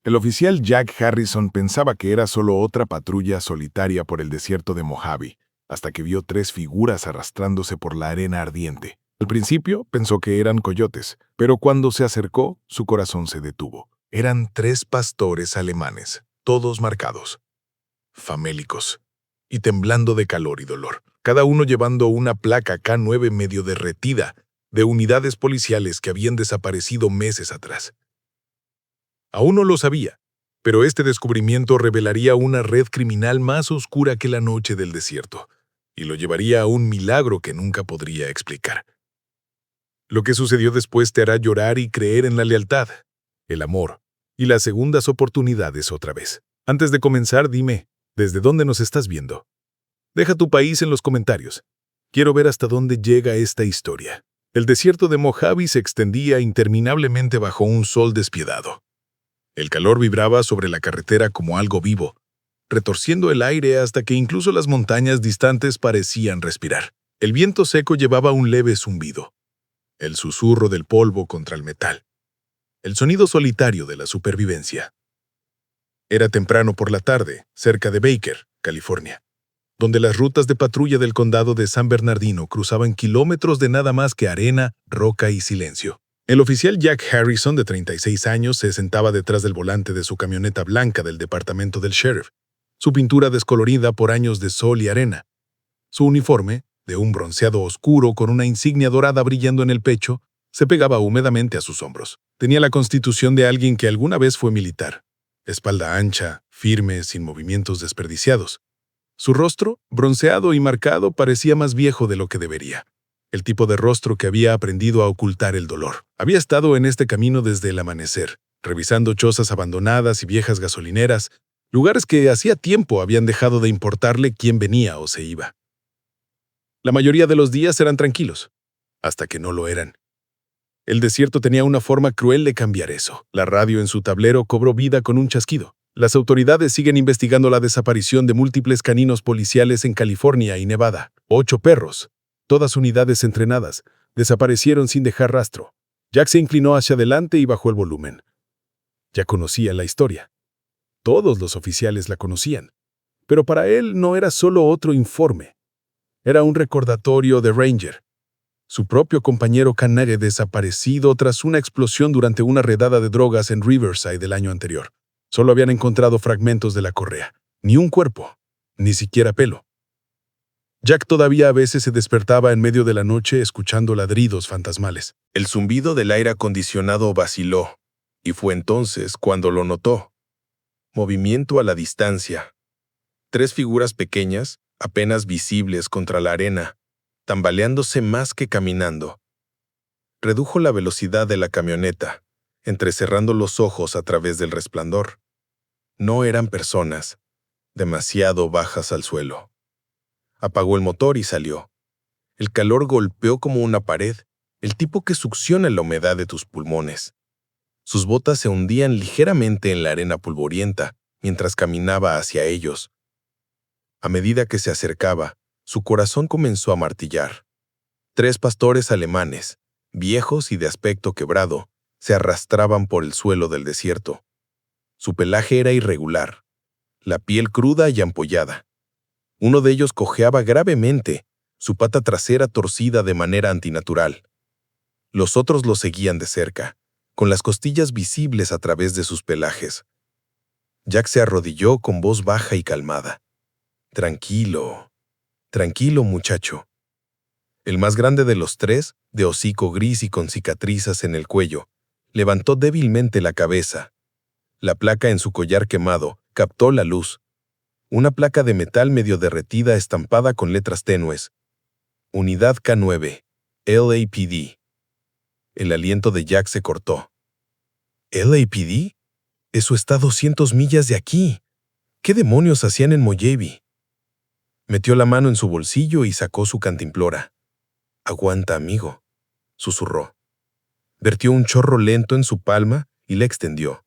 El oficial Jack Harrison pensaba que era solo otra patrulla solitaria por el desierto de Mojave, hasta que vio 3 figuras arrastrándose por la arena ardiente. Al principio pensó que eran coyotes, pero cuando se acercó, su corazón se detuvo. Eran 3 pastores alemanes, todos marcados, famélicos, y temblando de calor y dolor, cada uno llevando una placa K9 medio derretida de unidades policiales que habían desaparecido meses atrás. Aún no lo sabía, pero este descubrimiento revelaría una red criminal más oscura que la noche del desierto, y lo llevaría a un milagro que nunca podría explicar. Lo que sucedió después te hará llorar y creer en la lealtad, el amor y las segundas oportunidades otra vez. Antes de comenzar, dime, ¿desde dónde nos estás viendo? Deja tu país en los comentarios. Quiero ver hasta dónde llega esta historia. El desierto de Mojave se extendía interminablemente bajo un sol despiadado. El calor vibraba sobre la carretera como algo vivo, retorciendo el aire hasta que incluso las montañas distantes parecían respirar. El viento seco llevaba un leve zumbido, el susurro del polvo contra el metal, el sonido solitario de la supervivencia. Era temprano por la tarde, cerca de Baker, California, donde las rutas de patrulla del condado de San Bernardino cruzaban kilómetros de nada más que arena, roca y silencio. El oficial Jack Harrison, de 36 años, se sentaba detrás del volante de su camioneta blanca del departamento del sheriff, su pintura descolorida por años de sol y arena. Su uniforme, de un bronceado oscuro con una insignia dorada brillando en el pecho, se pegaba húmedamente a sus hombros. Tenía la constitución de alguien que alguna vez fue militar. Espalda ancha, firme, sin movimientos desperdiciados. Su rostro, bronceado y marcado, parecía más viejo de lo que debería. El tipo de rostro que había aprendido a ocultar el dolor. Había estado en este camino desde el amanecer, revisando chozas abandonadas y viejas gasolineras, lugares que hacía tiempo habían dejado de importarle quién venía o se iba. La mayoría de los días eran tranquilos, hasta que no lo eran. El desierto tenía una forma cruel de cambiar eso. La radio en su tablero cobró vida con un chasquido. Las autoridades siguen investigando la desaparición de múltiples caninos policiales en California y Nevada. 8 perros, todas unidades entrenadas, desaparecieron sin dejar rastro. Jack se inclinó hacia adelante y bajó el volumen. Ya conocía la historia. Todos los oficiales la conocían. Pero para él no era solo otro informe. Era un recordatorio de Ranger, su propio compañero canario desaparecido tras una explosión durante una redada de drogas en Riverside del año anterior. Solo habían encontrado fragmentos de la correa. Ni un cuerpo, ni siquiera pelo. Jack todavía a veces se despertaba en medio de la noche escuchando ladridos fantasmales. El zumbido del aire acondicionado vaciló, y fue entonces cuando lo notó. Movimiento a la distancia. 3 figuras pequeñas, apenas visibles contra la arena, tambaleándose más que caminando. Redujo la velocidad de la camioneta, entrecerrando los ojos a través del resplandor. No eran personas, demasiado bajas al suelo. Apagó el motor y salió. El calor golpeó como una pared, el tipo que succiona la humedad de tus pulmones. Sus botas se hundían ligeramente en la arena polvorienta mientras caminaba hacia ellos. A medida que se acercaba, su corazón comenzó a martillar. 3 pastores alemanes, viejos y de aspecto quebrado, se arrastraban por el suelo del desierto. Su pelaje era irregular, la piel cruda y ampollada. Uno de ellos cojeaba gravemente, su pata trasera torcida de manera antinatural. Los otros lo seguían de cerca, con las costillas visibles a través de sus pelajes. Jack se arrodilló con voz baja y calmada. Tranquilo, tranquilo, muchacho. El más grande de los 3, de hocico gris y con cicatrices en el cuello, levantó débilmente la cabeza. La placa en su collar quemado captó la luz. Una placa de metal medio derretida estampada con letras tenues. Unidad K9, LAPD. El aliento de Jack se cortó. ¿LAPD? Eso está a 200 millas de aquí. ¿Qué demonios hacían en Mojave? Metió la mano en su bolsillo y sacó su cantimplora. «Aguanta, amigo», susurró. Vertió un chorro lento en su palma y la extendió.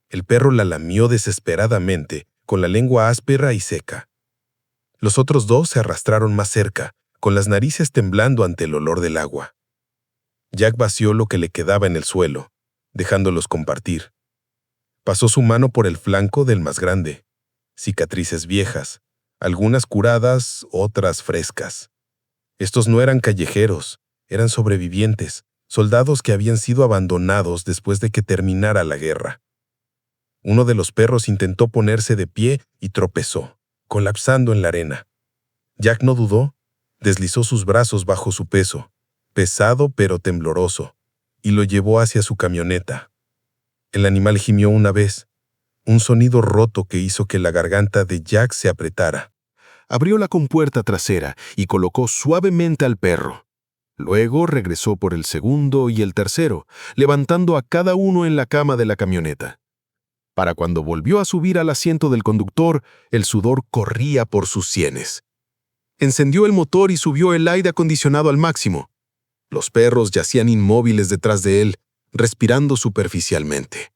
El perro la lamió desesperadamente, con la lengua áspera y seca. Los otros 2 se arrastraron más cerca, con las narices temblando ante el olor del agua. Jack vació lo que le quedaba en el suelo, dejándolos compartir. Pasó su mano por el flanco del más grande. Cicatrices viejas, algunas curadas, otras frescas. Estos no eran callejeros, eran sobrevivientes, soldados que habían sido abandonados después de que terminara la guerra. Uno de los perros intentó ponerse de pie y tropezó, colapsando en la arena. Jack no dudó, deslizó sus brazos bajo su peso, pesado pero tembloroso, y lo llevó hacia su camioneta. El animal gimió una vez, un sonido roto que hizo que la garganta de Jack se apretara. Abrió la compuerta trasera y colocó suavemente al perro. Luego regresó por el segundo y el tercero, levantando a cada uno en la cama de la camioneta. Para cuando volvió a subir al asiento del conductor, el sudor corría por sus sienes. Encendió el motor y subió el aire acondicionado al máximo. Los perros yacían inmóviles detrás de él, respirando superficialmente.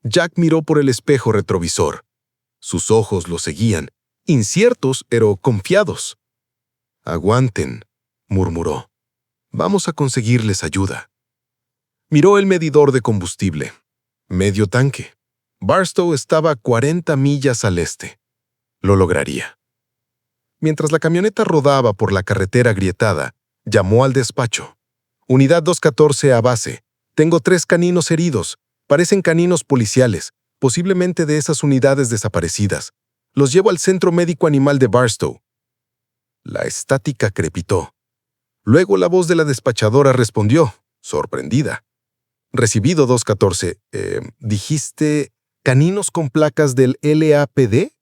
Jack miró por el espejo retrovisor. Sus ojos lo seguían, inciertos pero confiados. «Aguanten», murmuró. «Vamos a conseguirles ayuda». Miró el medidor de combustible. Medio tanque. Barstow estaba a 40 millas al este. Lo lograría. Mientras la camioneta rodaba por la carretera agrietada, llamó al despacho. «Unidad 214 a base. Tengo 3 caninos heridos. Parecen caninos policiales, posiblemente de esas unidades desaparecidas. Los llevo al Centro Médico Animal de Barstow». La estática crepitó. Luego la voz de la despachadora respondió, sorprendida. «Recibido 214. ¿Dijiste caninos con placas del LAPD?»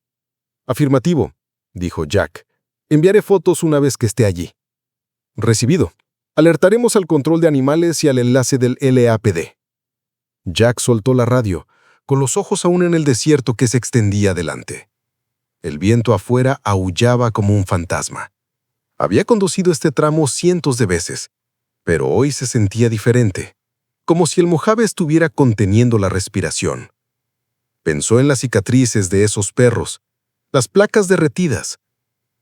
«Afirmativo», dijo Jack. «Enviaré fotos una vez que esté allí». «Recibido. Alertaremos al control de animales y al enlace del LAPD». Jack soltó la radio, con los ojos aún en el desierto que se extendía delante. El viento afuera aullaba como un fantasma. Había conducido este tramo cientos de veces, pero hoy se sentía diferente, como si el Mojave estuviera conteniendo la respiración. Pensó en las cicatrices de esos perros, las placas derretidas.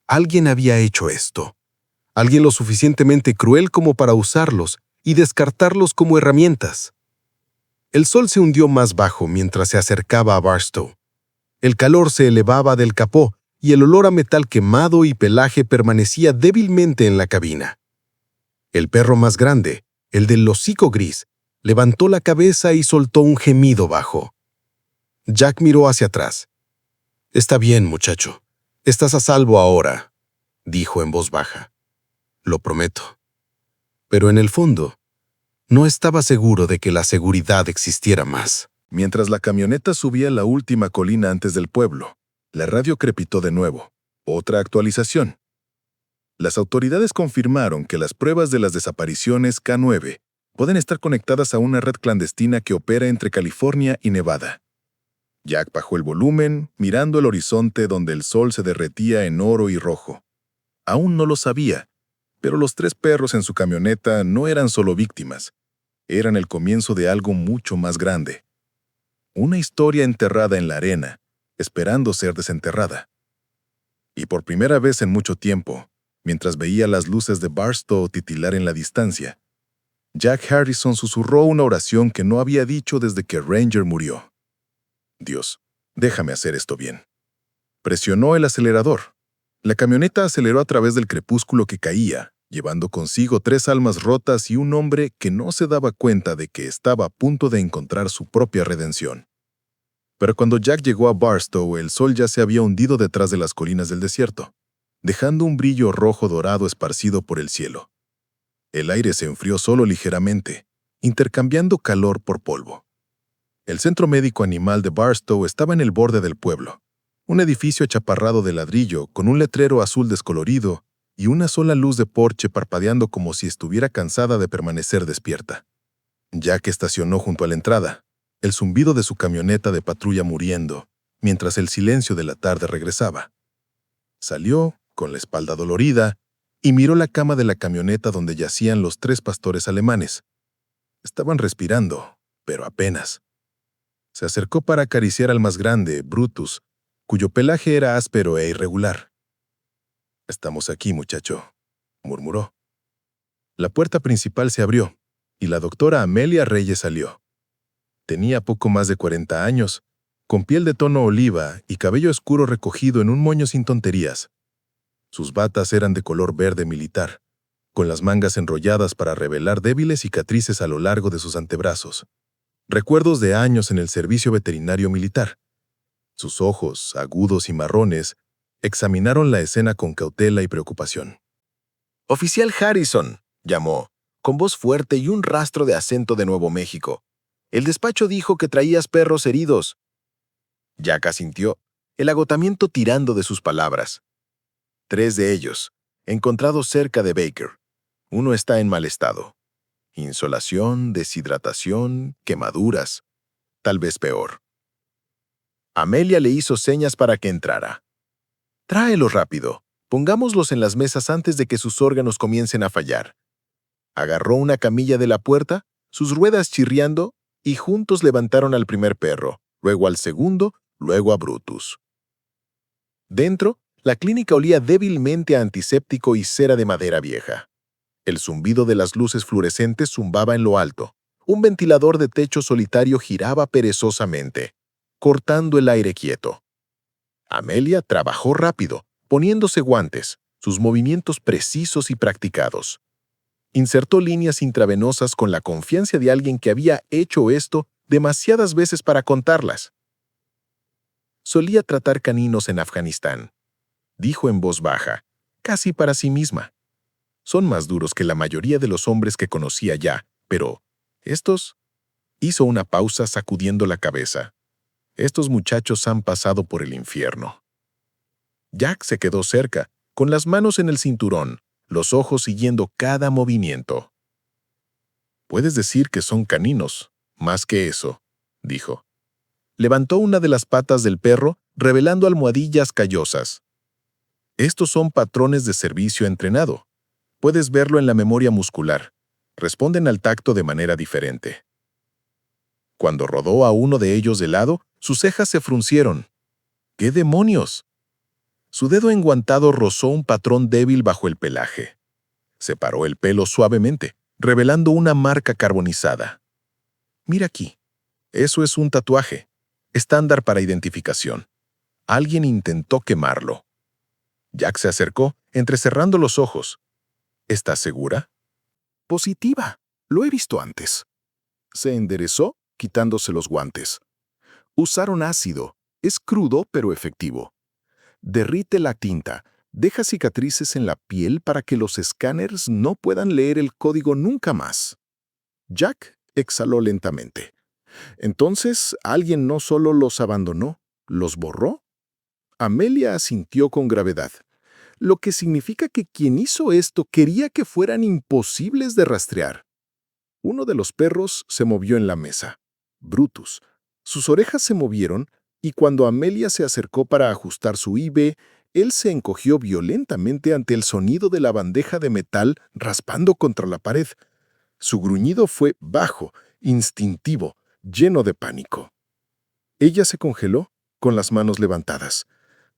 Alguien había hecho esto. Alguien lo suficientemente cruel como para usarlos y descartarlos como herramientas. El sol se hundió más bajo mientras se acercaba a Barstow. El calor se elevaba del capó y el olor a metal quemado y pelaje permanecía débilmente en la cabina. El perro más grande, el del hocico gris, levantó la cabeza y soltó un gemido bajo. Jack miró hacia atrás. «Está bien, muchacho. Estás a salvo ahora», dijo en voz baja. «Lo prometo». Pero en el fondo, no estaba seguro de que la seguridad existiera más. Mientras la camioneta subía la última colina antes del pueblo, la radio crepitó de nuevo. Otra actualización. Las autoridades confirmaron que las pruebas de las desapariciones K9 pueden estar conectadas a una red clandestina que opera entre California y Nevada. Jack bajó el volumen, mirando el horizonte donde el sol se derretía en oro y rojo. Aún no lo sabía, pero los 3 perros en su camioneta no eran solo víctimas. Eran el comienzo de algo mucho más grande. Una historia enterrada en la arena, esperando ser desenterrada. Y por primera vez en mucho tiempo, mientras veía las luces de Barstow titilar en la distancia, Jack Harrison susurró una oración que no había dicho desde que Ranger murió. «Dios, déjame hacer esto bien». Presionó el acelerador. La camioneta aceleró a través del crepúsculo que caía, llevando consigo 3 almas rotas y un hombre que no se daba cuenta de que estaba a punto de encontrar su propia redención. Pero cuando Jack llegó a Barstow, el sol ya se había hundido detrás de las colinas del desierto, dejando un brillo rojo dorado esparcido por el cielo. El aire se enfrió solo ligeramente, intercambiando calor por polvo. El Centro Médico Animal de Barstow estaba en el borde del pueblo, un edificio achaparrado de ladrillo con un letrero azul descolorido y una sola luz de porche parpadeando como si estuviera cansada de permanecer despierta. Jack estacionó junto a la entrada, el zumbido de su camioneta de patrulla muriendo, mientras el silencio de la tarde regresaba. Salió, con la espalda dolorida, y miró la cama de la camioneta donde yacían los 3 pastores alemanes. Estaban respirando, pero apenas. Se acercó para acariciar al más grande, Brutus, cuyo pelaje era áspero e irregular. «Estamos aquí, muchacho», murmuró. La puerta principal se abrió, y la doctora Amelia Reyes salió. Tenía poco más de 40 años, con piel de tono oliva y cabello oscuro recogido en un moño sin tonterías. Sus batas eran de color verde militar, con las mangas enrolladas para revelar débiles cicatrices a lo largo de sus antebrazos. Recuerdos de años en el servicio veterinario militar. Sus ojos, agudos y marrones, examinaron la escena con cautela y preocupación. «Oficial Harrison», llamó, con voz fuerte y un rastro de acento de Nuevo México. «El despacho dijo que traías perros heridos». Jack asintió, el agotamiento tirando de sus palabras. 3 de ellos, encontrados cerca de Baker. Uno está en mal estado. Insolación, deshidratación, quemaduras. Tal vez peor. Amelia le hizo señas para que entrara. «Tráelos rápido. Pongámoslos en las mesas antes de que sus órganos comiencen a fallar». Agarró una camilla de la puerta, sus ruedas chirriando, y juntos levantaron al primer perro, luego al segundo, luego a Brutus. Dentro, la clínica olía débilmente a antiséptico y cera de madera vieja. El zumbido de las luces fluorescentes zumbaba en lo alto. Un ventilador de techo solitario giraba perezosamente, cortando el aire quieto. Amelia trabajó rápido, poniéndose guantes, sus movimientos precisos y practicados. Insertó líneas intravenosas con la confianza de alguien que había hecho esto demasiadas veces para contarlas. «Solía tratar caninos en Afganistán», dijo en voz baja, casi para sí misma. «Son más duros que la mayoría de los hombres que conocía ya, pero estos...» Hizo una pausa sacudiendo la cabeza. «Estos muchachos han pasado por el infierno». Jack se quedó cerca, con las manos en el cinturón, los ojos siguiendo cada movimiento. «Puedes decir que son caninos, más que eso», dijo. Levantó una de las patas del perro, revelando almohadillas callosas. «Estos son patrones de servicio entrenado. Puedes verlo en la memoria muscular. Responden al tacto de manera diferente». Cuando rodó a uno de ellos de lado, sus cejas se fruncieron. «¿Qué demonios?». Su dedo enguantado rozó un patrón débil bajo el pelaje. Separó el pelo suavemente, revelando una marca carbonizada. «Mira aquí. Eso es un tatuaje. Estándar para identificación. Alguien intentó quemarlo». Jack se acercó, entrecerrando los ojos. «¿Estás segura?». «Positiva. Lo he visto antes». Se enderezó, quitándose los guantes. «Usaron ácido. Es crudo, pero efectivo. Derrite la tinta. Deja cicatrices en la piel para que los escáneres no puedan leer el código nunca más». Jack exhaló lentamente. «Entonces, alguien no solo los abandonó, ¿los borró?». Amelia asintió con gravedad, lo que significa que quien hizo esto quería que fueran imposibles de rastrear. Uno de los perros se movió en la mesa. Brutus. Sus orejas se movieron y cuando Amelia se acercó para ajustar su IB, él se encogió violentamente ante el sonido de la bandeja de metal raspando contra la pared. Su gruñido fue bajo, instintivo, lleno de pánico. Ella se congeló, con las manos levantadas.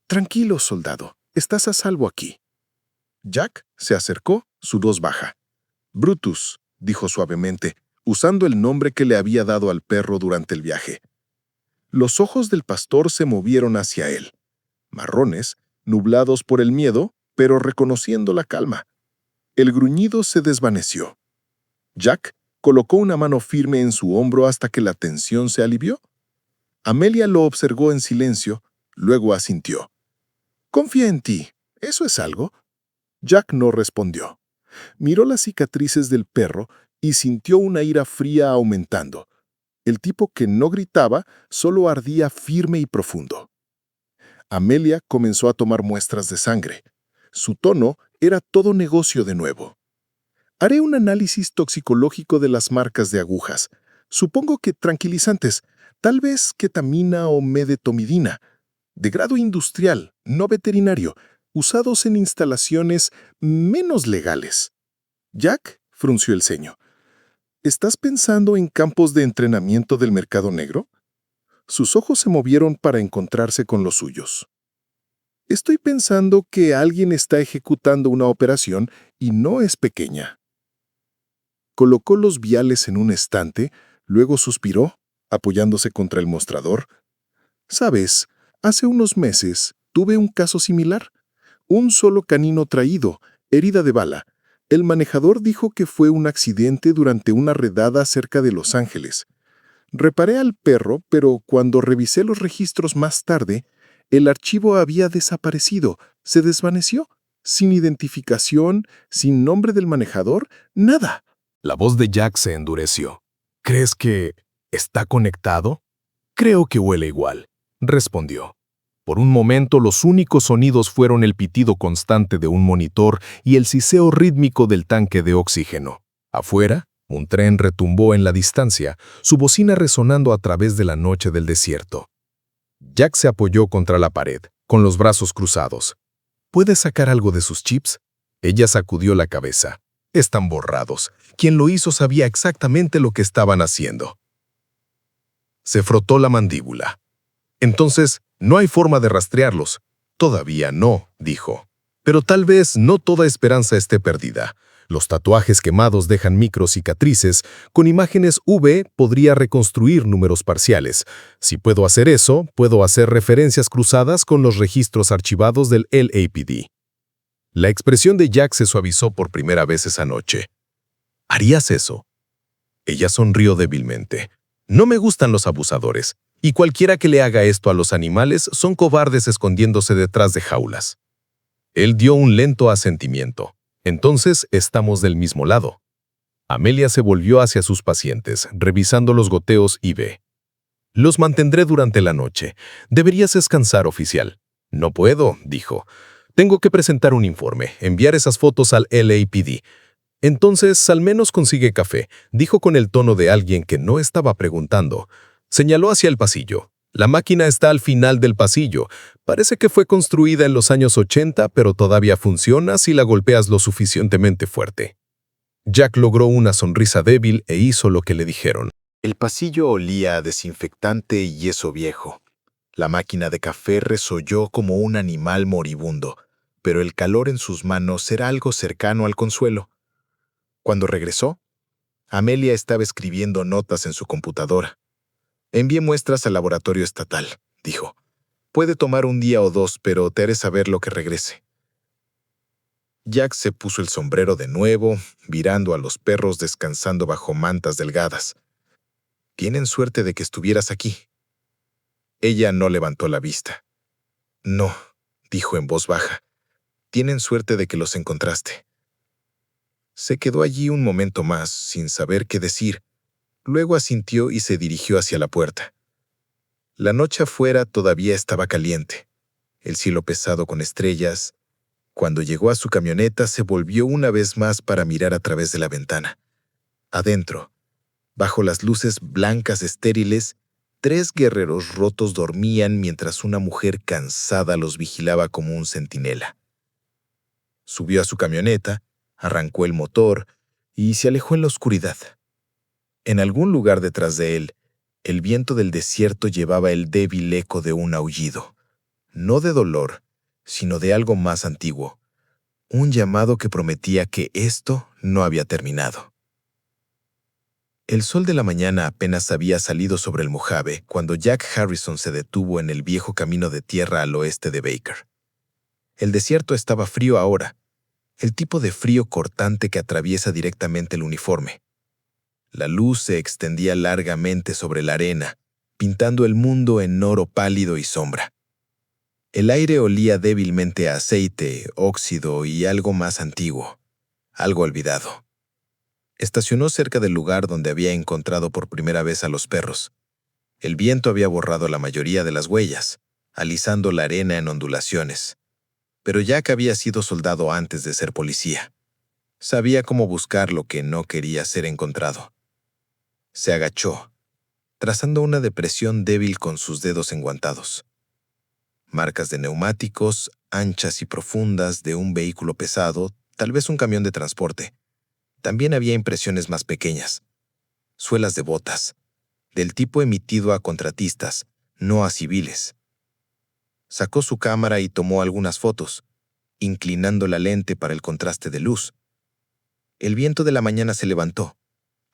«Tranquilo, soldado, estás a salvo aquí». Jack se acercó, su voz baja. «Brutus», dijo suavemente, usando el nombre que le había dado al perro durante el viaje. Los ojos del pastor se movieron hacia él, marrones, nublados por el miedo, pero reconociendo la calma. El gruñido se desvaneció. Jack colocó una mano firme en su hombro hasta que la tensión se alivió. Amelia lo observó en silencio, luego asintió. «Confía en ti. ¿Eso es algo?». Jack no respondió. Miró las cicatrices del perro y sintió una ira fría aumentando. El tipo que no gritaba solo ardía firme y profundo. Amelia comenzó a tomar muestras de sangre. Su tono era todo negocio de nuevo. «Haré un análisis toxicológico de las marcas de agujas. Supongo que tranquilizantes, tal vez ketamina o medetomidina, de grado industrial, no veterinario, usados en instalaciones menos legales». Jack frunció el ceño. «¿Estás pensando en campos de entrenamiento del mercado negro?». Sus ojos se movieron para encontrarse con los suyos. «Estoy pensando que alguien está ejecutando una operación y no es pequeña». Colocó los viales en un estante, luego suspiró, apoyándose contra el mostrador. «Sabes, hace unos meses tuve un caso similar. Un solo canino traído, herida de bala. El manejador dijo que fue un accidente durante una redada cerca de Los Ángeles. Reparé al perro, pero cuando revisé los registros más tarde, el archivo había desaparecido, se desvaneció, sin identificación, sin nombre del manejador, nada». La voz de Jack se endureció. ¿Crees que está conectado? Creo que huele igual, respondió. Por un momento los únicos sonidos fueron el pitido constante de un monitor y el siseo rítmico del tanque de oxígeno. Afuera, un tren retumbó en la distancia, su bocina resonando a través de la noche del desierto. Jack se apoyó contra la pared, con los brazos cruzados. ¿Puedes sacar algo de sus chips? Ella sacudió la cabeza. Están borrados. Quien lo hizo sabía exactamente lo que estaban haciendo. Se frotó la mandíbula. Entonces, no hay forma de rastrearlos. Todavía no, dijo. Pero tal vez no toda esperanza esté perdida. Los tatuajes quemados dejan microcicatrices. Con imágenes UV podría reconstruir números parciales. Si puedo hacer eso, puedo hacer referencias cruzadas con los registros archivados del LAPD. La expresión de Jack se suavizó por primera vez esa noche. ¿Harías eso? Ella sonrió débilmente. No me gustan los abusadores, y cualquiera que le haga esto a los animales son cobardes escondiéndose detrás de jaulas. Él dio un lento asentimiento. Entonces estamos del mismo lado. Amelia se volvió hacia sus pacientes, revisando los goteos IV. Los mantendré durante la noche. Deberías descansar, oficial. No puedo, dijo. Tengo que presentar un informe, enviar esas fotos al LAPD. Entonces, al menos consigue café, dijo con el tono de alguien que no estaba preguntando. Señaló hacia el pasillo. La máquina está al final del pasillo. Parece que fue construida en los años 80, pero todavía funciona si la golpeas lo suficientemente fuerte. Jack logró una sonrisa débil e hizo lo que le dijeron. El pasillo olía a desinfectante y yeso viejo. La máquina de café resolló como un animal moribundo, pero el calor en sus manos era algo cercano al consuelo. Cuando regresó, Amelia estaba escribiendo notas en su computadora. «Envié muestras al laboratorio estatal», dijo. «Puede tomar un día o dos, pero te haré saber lo que regrese». Jack se puso el sombrero de nuevo, mirando a los perros descansando bajo mantas delgadas. «Tienen suerte de que estuvieras aquí». Ella no levantó la vista. «No», dijo en voz baja. «Tienen suerte de que los encontraste». Se quedó allí un momento más, sin saber qué decir. Luego asintió y se dirigió hacia la puerta. La noche afuera todavía estaba caliente, el cielo pesado con estrellas. Cuando llegó a su camioneta, se volvió una vez más para mirar a través de la ventana. Adentro, bajo las luces blancas estériles, 3 guerreros rotos dormían mientras una mujer cansada los vigilaba como un centinela. Subió a su camioneta, arrancó el motor y se alejó en la oscuridad. En algún lugar detrás de él, el viento del desierto llevaba el débil eco de un aullido, no de dolor, sino de algo más antiguo, un llamado que prometía que esto no había terminado. El sol de la mañana apenas había salido sobre el Mojave cuando Jack Harrison se detuvo en el viejo camino de tierra al oeste de Baker. El desierto estaba frío ahora, el tipo de frío cortante que atraviesa directamente el uniforme. La luz se extendía largamente sobre la arena, pintando el mundo en oro pálido y sombra. El aire olía débilmente a aceite, óxido y algo más antiguo, algo olvidado. Estacionó cerca del lugar donde había encontrado por primera vez a los perros. El viento había borrado la mayoría de las huellas, alisando la arena en ondulaciones. Pero Jack había sido soldado antes de ser policía. Sabía cómo buscar lo que no quería ser encontrado. Se agachó, trazando una depresión débil con sus dedos enguantados. Marcas de neumáticos, anchas y profundas de un vehículo pesado, tal vez un camión de transporte. También había impresiones más pequeñas. Suelas de botas, del tipo emitido a contratistas, no a civiles. Sacó su cámara y tomó algunas fotos, inclinando la lente para el contraste de luz. El viento de la mañana se levantó,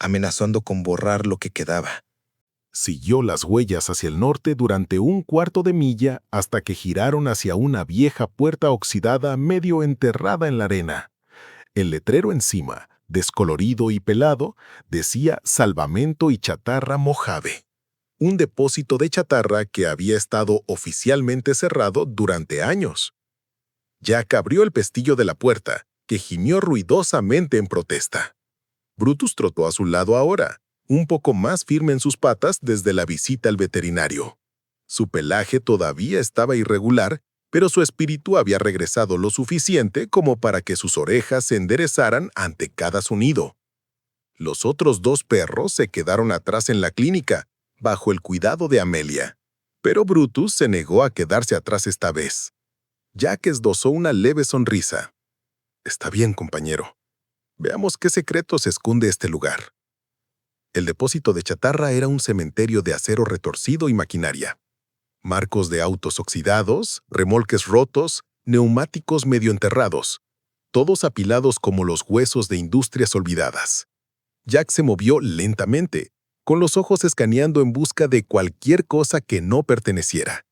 amenazando con borrar lo que quedaba. Siguió las huellas hacia el norte durante un cuarto de milla hasta que giraron hacia una vieja puerta oxidada medio enterrada en la arena. El letrero encima, descolorido y pelado, decía Salvamento y Chatarra Mojave, un depósito de chatarra que había estado oficialmente cerrado durante años. Jack abrió el pestillo de la puerta, que gimió ruidosamente en protesta. Brutus trotó a su lado ahora, un poco más firme en sus patas desde la visita al veterinario. Su pelaje todavía estaba irregular, pero su espíritu había regresado lo suficiente como para que sus orejas se enderezaran ante cada sonido. Los otros 2 perros se quedaron atrás en la clínica, bajo el cuidado de Amelia. Pero Brutus se negó a quedarse atrás esta vez. Jack esbozó una leve sonrisa. «Está bien, compañero. Veamos qué secreto se esconde este lugar». El depósito de chatarra era un cementerio de acero retorcido y maquinaria. Marcos de autos oxidados, remolques rotos, neumáticos medio enterrados, todos apilados como los huesos de industrias olvidadas. Jack se movió lentamente, con los ojos escaneando en busca de cualquier cosa que no perteneciera.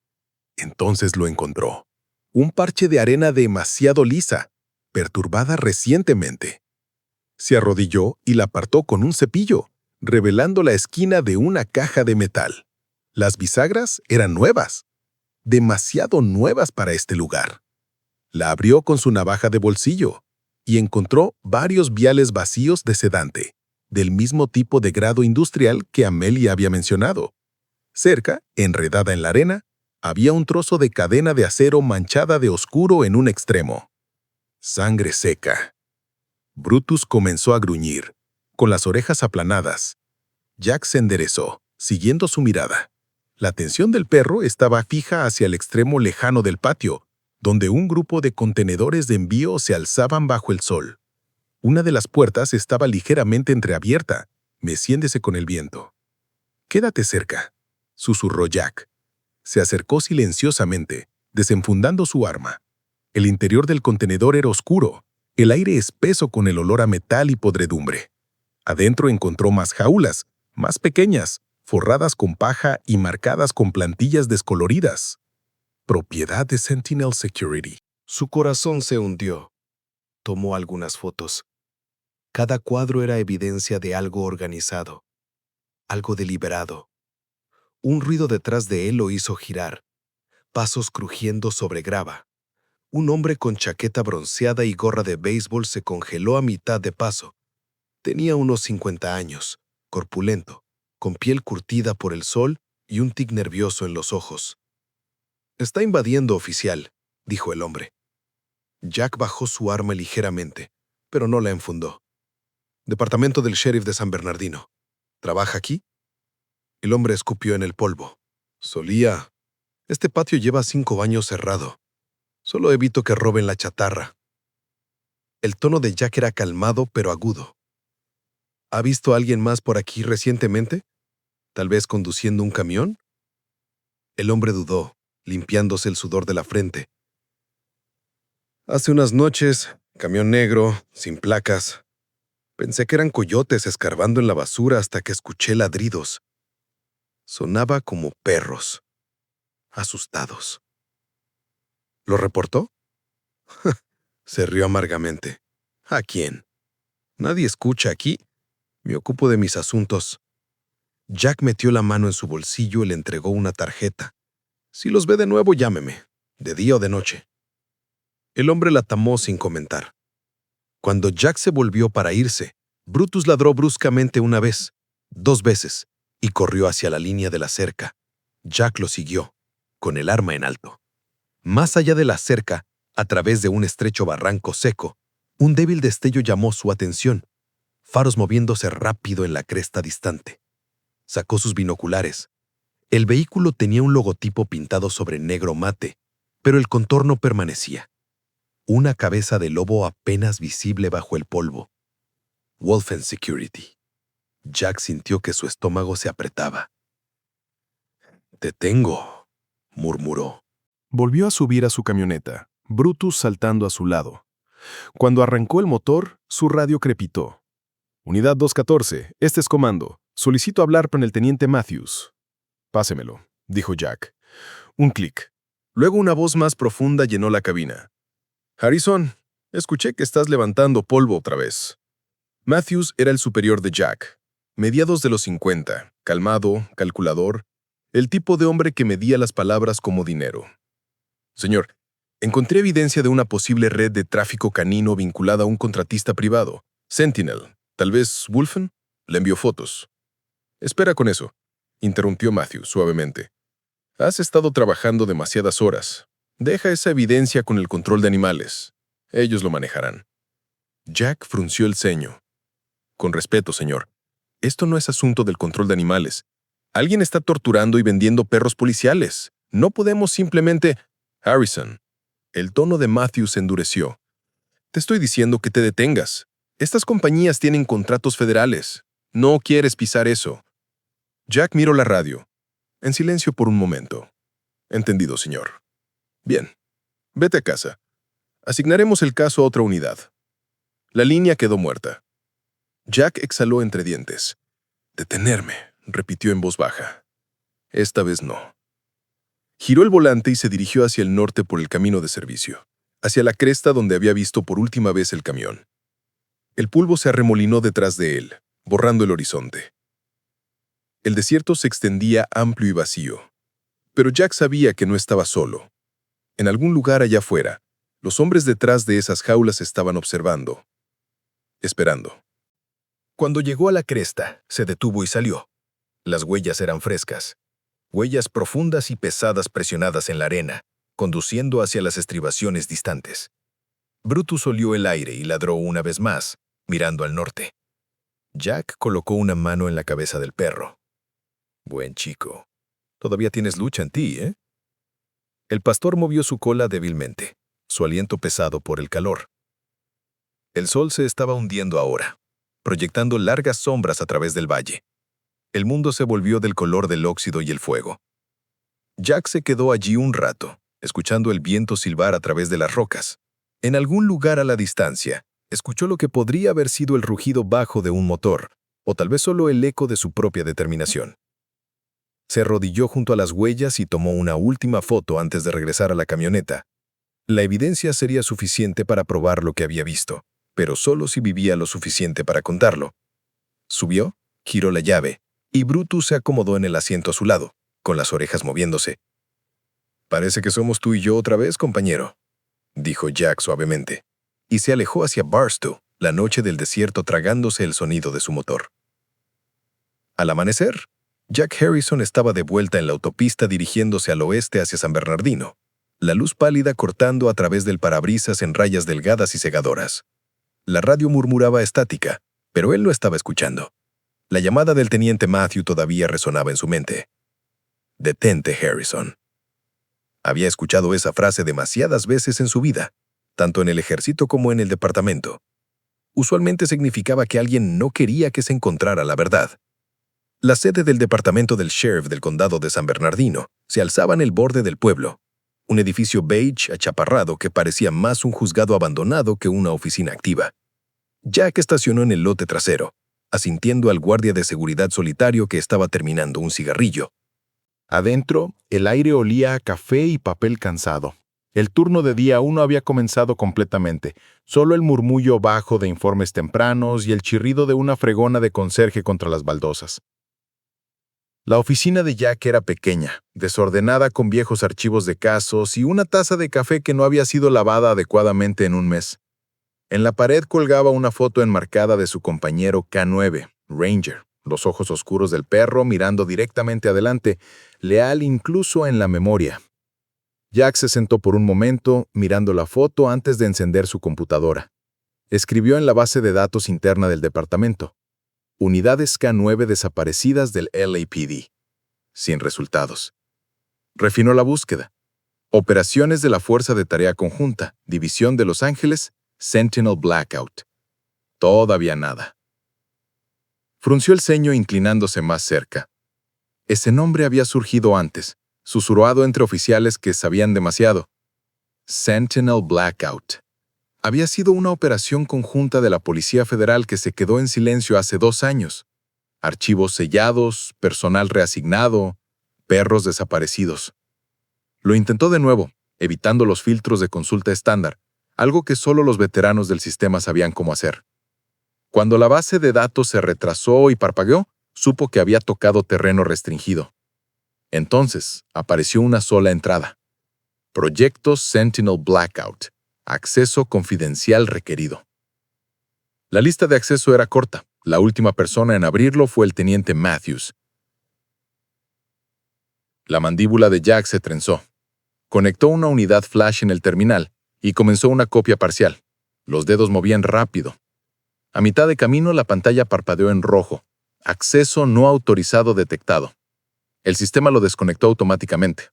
Entonces lo encontró. Un parche de arena demasiado lisa, perturbada recientemente. Se arrodilló y la apartó con un cepillo, revelando la esquina de una caja de metal. Las bisagras eran nuevas, demasiado nuevas para este lugar. La abrió con su navaja de bolsillo y encontró varios viales vacíos de sedante, del mismo tipo de grado industrial que Amelia había mencionado. Cerca, enredada en la arena, había un trozo de cadena de acero manchada de oscuro en un extremo. Sangre seca. Brutus comenzó a gruñir, con las orejas aplanadas. Jack se enderezó, siguiendo su mirada. La atención del perro estaba fija hacia el extremo lejano del patio, donde un grupo de contenedores de envío se alzaban bajo el sol. Una de las puertas estaba ligeramente entreabierta, meciéndose con el viento. «Quédate cerca», susurró Jack. Se acercó silenciosamente, desenfundando su arma. El interior del contenedor era oscuro, el aire espeso con el olor a metal y podredumbre. Adentro encontró más jaulas, más pequeñas, forradas con paja y marcadas con plantillas descoloridas. Propiedad de Sentinel Security. Su corazón se hundió. Tomó algunas fotos. Cada cuadro era evidencia de algo organizado, algo deliberado. Un ruido detrás de él lo hizo girar. Pasos crujiendo sobre grava. Un hombre con chaqueta bronceada y gorra de béisbol se congeló a mitad de paso. Tenía unos 50 años, corpulento, con piel curtida por el sol y un tic nervioso en los ojos. «Está invadiendo, oficial», dijo el hombre. Jack bajó su arma ligeramente, pero no la enfundó. «Departamento del sheriff de San Bernardino. ¿Trabaja aquí?» El hombre escupió en el polvo. «Solía. Este patio lleva 5 años cerrado. Solo evito que roben la chatarra». El tono de Jack era calmado pero agudo. «¿Ha visto a alguien más por aquí recientemente? ¿Tal vez conduciendo un camión?» El hombre dudó, limpiándose el sudor de la frente. «Hace unas noches, camión negro, sin placas. Pensé que eran coyotes escarbando en la basura hasta que escuché ladridos. Sonaba como perros, asustados». «¿Lo reportó?» Se rió amargamente. «¿A quién? Nadie escucha aquí. Me ocupo de mis asuntos». Jack metió la mano en su bolsillo y le entregó una tarjeta. «Si los ve de nuevo, llámeme, de día o de noche». El hombre la tomó sin comentar. Cuando Jack se volvió para irse, Brutus ladró bruscamente una vez, 2 veces, y corrió hacia la línea de la cerca. Jack lo siguió, con el arma en alto. Más allá de la cerca, a través de un estrecho barranco seco, un débil destello llamó su atención, faros moviéndose rápido en la cresta distante. Sacó sus binoculares. El vehículo tenía un logotipo pintado sobre negro mate, pero el contorno permanecía. Una cabeza de lobo apenas visible bajo el polvo. Wolfen Security. Jack sintió que su estómago se apretaba. «Te tengo», murmuró. Volvió a subir a su camioneta, Brutus saltando a su lado. Cuando arrancó el motor, su radio crepitó. «Unidad 214, este es comando. Solicito hablar con el teniente Matthews. Pásemelo, dijo Jack. Un clic. Luego una voz más profunda llenó la cabina. Harrison, escuché que estás levantando polvo otra vez. Matthews era el superior de Jack, mediados de los 50, calmado, calculador, el tipo de hombre que medía las palabras como dinero. Señor, encontré evidencia de una posible red de tráfico canino vinculada a un contratista privado, Sentinel, tal vez Wolfen. Le envió fotos. Espera con eso, interrumpió Matthews suavemente. Has estado trabajando demasiadas horas. Deja esa evidencia con el control de animales. Ellos lo manejarán. Jack frunció el ceño. Con respeto, señor. Esto no es asunto del control de animales. Alguien está torturando y vendiendo perros policiales. No podemos simplemente... Harrison. El tono de Matthews se endureció. Te estoy diciendo que te detengas. Estas compañías tienen contratos federales. No quieres pisar eso. Jack miró la radio. En silencio por un momento. Entendido, señor. Bien. Vete a casa. Asignaremos el caso a otra unidad. La línea quedó muerta. Jack exhaló entre dientes. Detenerme, repitió en voz baja. Esta vez no. Giró el volante y se dirigió hacia el norte por el camino de servicio, hacia la cresta donde había visto por última vez el camión. El polvo se arremolinó detrás de él, borrando el horizonte. El desierto se extendía amplio y vacío, pero Jack sabía que no estaba solo. En algún lugar allá afuera, los hombres detrás de esas jaulas estaban observando, esperando. Cuando llegó a la cresta, se detuvo y salió. Las huellas eran frescas. Huellas profundas y pesadas presionadas en la arena, conduciendo hacia las estribaciones distantes. Brutus olió el aire y ladró una vez más, mirando al norte. Jack colocó una mano en la cabeza del perro. Buen chico. Todavía tienes lucha en ti, ¿eh? El pastor movió su cola débilmente, su aliento pesado por el calor. El sol se estaba hundiendo ahora, proyectando largas sombras a través del valle. El mundo se volvió del color del óxido y el fuego. Jack se quedó allí un rato, escuchando el viento silbar a través de las rocas. En algún lugar a la distancia, escuchó lo que podría haber sido el rugido bajo de un motor, o tal vez solo el eco de su propia determinación. Se arrodilló junto a las huellas y tomó una última foto antes de regresar a la camioneta. La evidencia sería suficiente para probar lo que había visto, pero solo si vivía lo suficiente para contarlo. Subió, giró la llave, y Brutus se acomodó en el asiento a su lado, con las orejas moviéndose. «Parece que somos tú y yo otra vez, compañero», dijo Jack suavemente, y se alejó hacia Barstow, la noche del desierto tragándose el sonido de su motor. Al amanecer, Jack Harrison estaba de vuelta en la autopista dirigiéndose al oeste hacia San Bernardino, la luz pálida cortando a través del parabrisas en rayas delgadas y cegadoras. La radio murmuraba estática, pero él no estaba escuchando. La llamada del teniente Matthew todavía resonaba en su mente. «Detente, Harrison». Había escuchado esa frase demasiadas veces en su vida, tanto en el ejército como en el departamento. Usualmente significaba que alguien no quería que se encontrara la verdad. La sede del departamento del sheriff del condado de San Bernardino se alzaba en el borde del pueblo, un edificio beige achaparrado que parecía más un juzgado abandonado que una oficina activa. Jack estacionó en el lote trasero, asintiendo al guardia de seguridad solitario que estaba terminando un cigarrillo. Adentro, el aire olía a café y papel cansado. El turno de día aún no había comenzado completamente, solo el murmullo bajo de informes tempranos y el chirrido de una fregona de conserje contra las baldosas. La oficina de Jack era pequeña, desordenada con viejos archivos de casos y una taza de café que no había sido lavada adecuadamente en un mes. En la pared colgaba una foto enmarcada de su compañero K9, Ranger, los ojos oscuros del perro mirando directamente adelante, leal incluso en la memoria. Jack se sentó por un momento, mirando la foto antes de encender su computadora. Escribió en la base de datos interna del departamento: Unidades K9 desaparecidas del LAPD. Sin resultados. Refinó la búsqueda. Operaciones de la Fuerza de Tarea Conjunta, División de Los Ángeles, Sentinel Blackout. Todavía nada. Frunció el ceño inclinándose más cerca. Ese nombre había surgido antes, susurrado entre oficiales que sabían demasiado. Sentinel Blackout. Había sido una operación conjunta de la Policía Federal que se quedó en silencio hace 2 años. archivos sellados, personal reasignado, perros desaparecidos. Lo intentó de nuevo, evitando los filtros de consulta estándar, algo que solo los veteranos del sistema sabían cómo hacer. Cuando la base de datos se retrasó y parpadeó, supo que había tocado terreno restringido. Entonces, apareció una sola entrada. Proyecto Sentinel Blackout. Acceso confidencial requerido. La lista de acceso era corta. La última persona en abrirlo fue el teniente Matthews. La mandíbula de Jack se trenzó. Conectó una unidad flash en el terminal y comenzó una copia parcial. Los dedos movían rápido. A mitad de camino, la pantalla parpadeó en rojo. Acceso no autorizado detectado. El sistema lo desconectó automáticamente.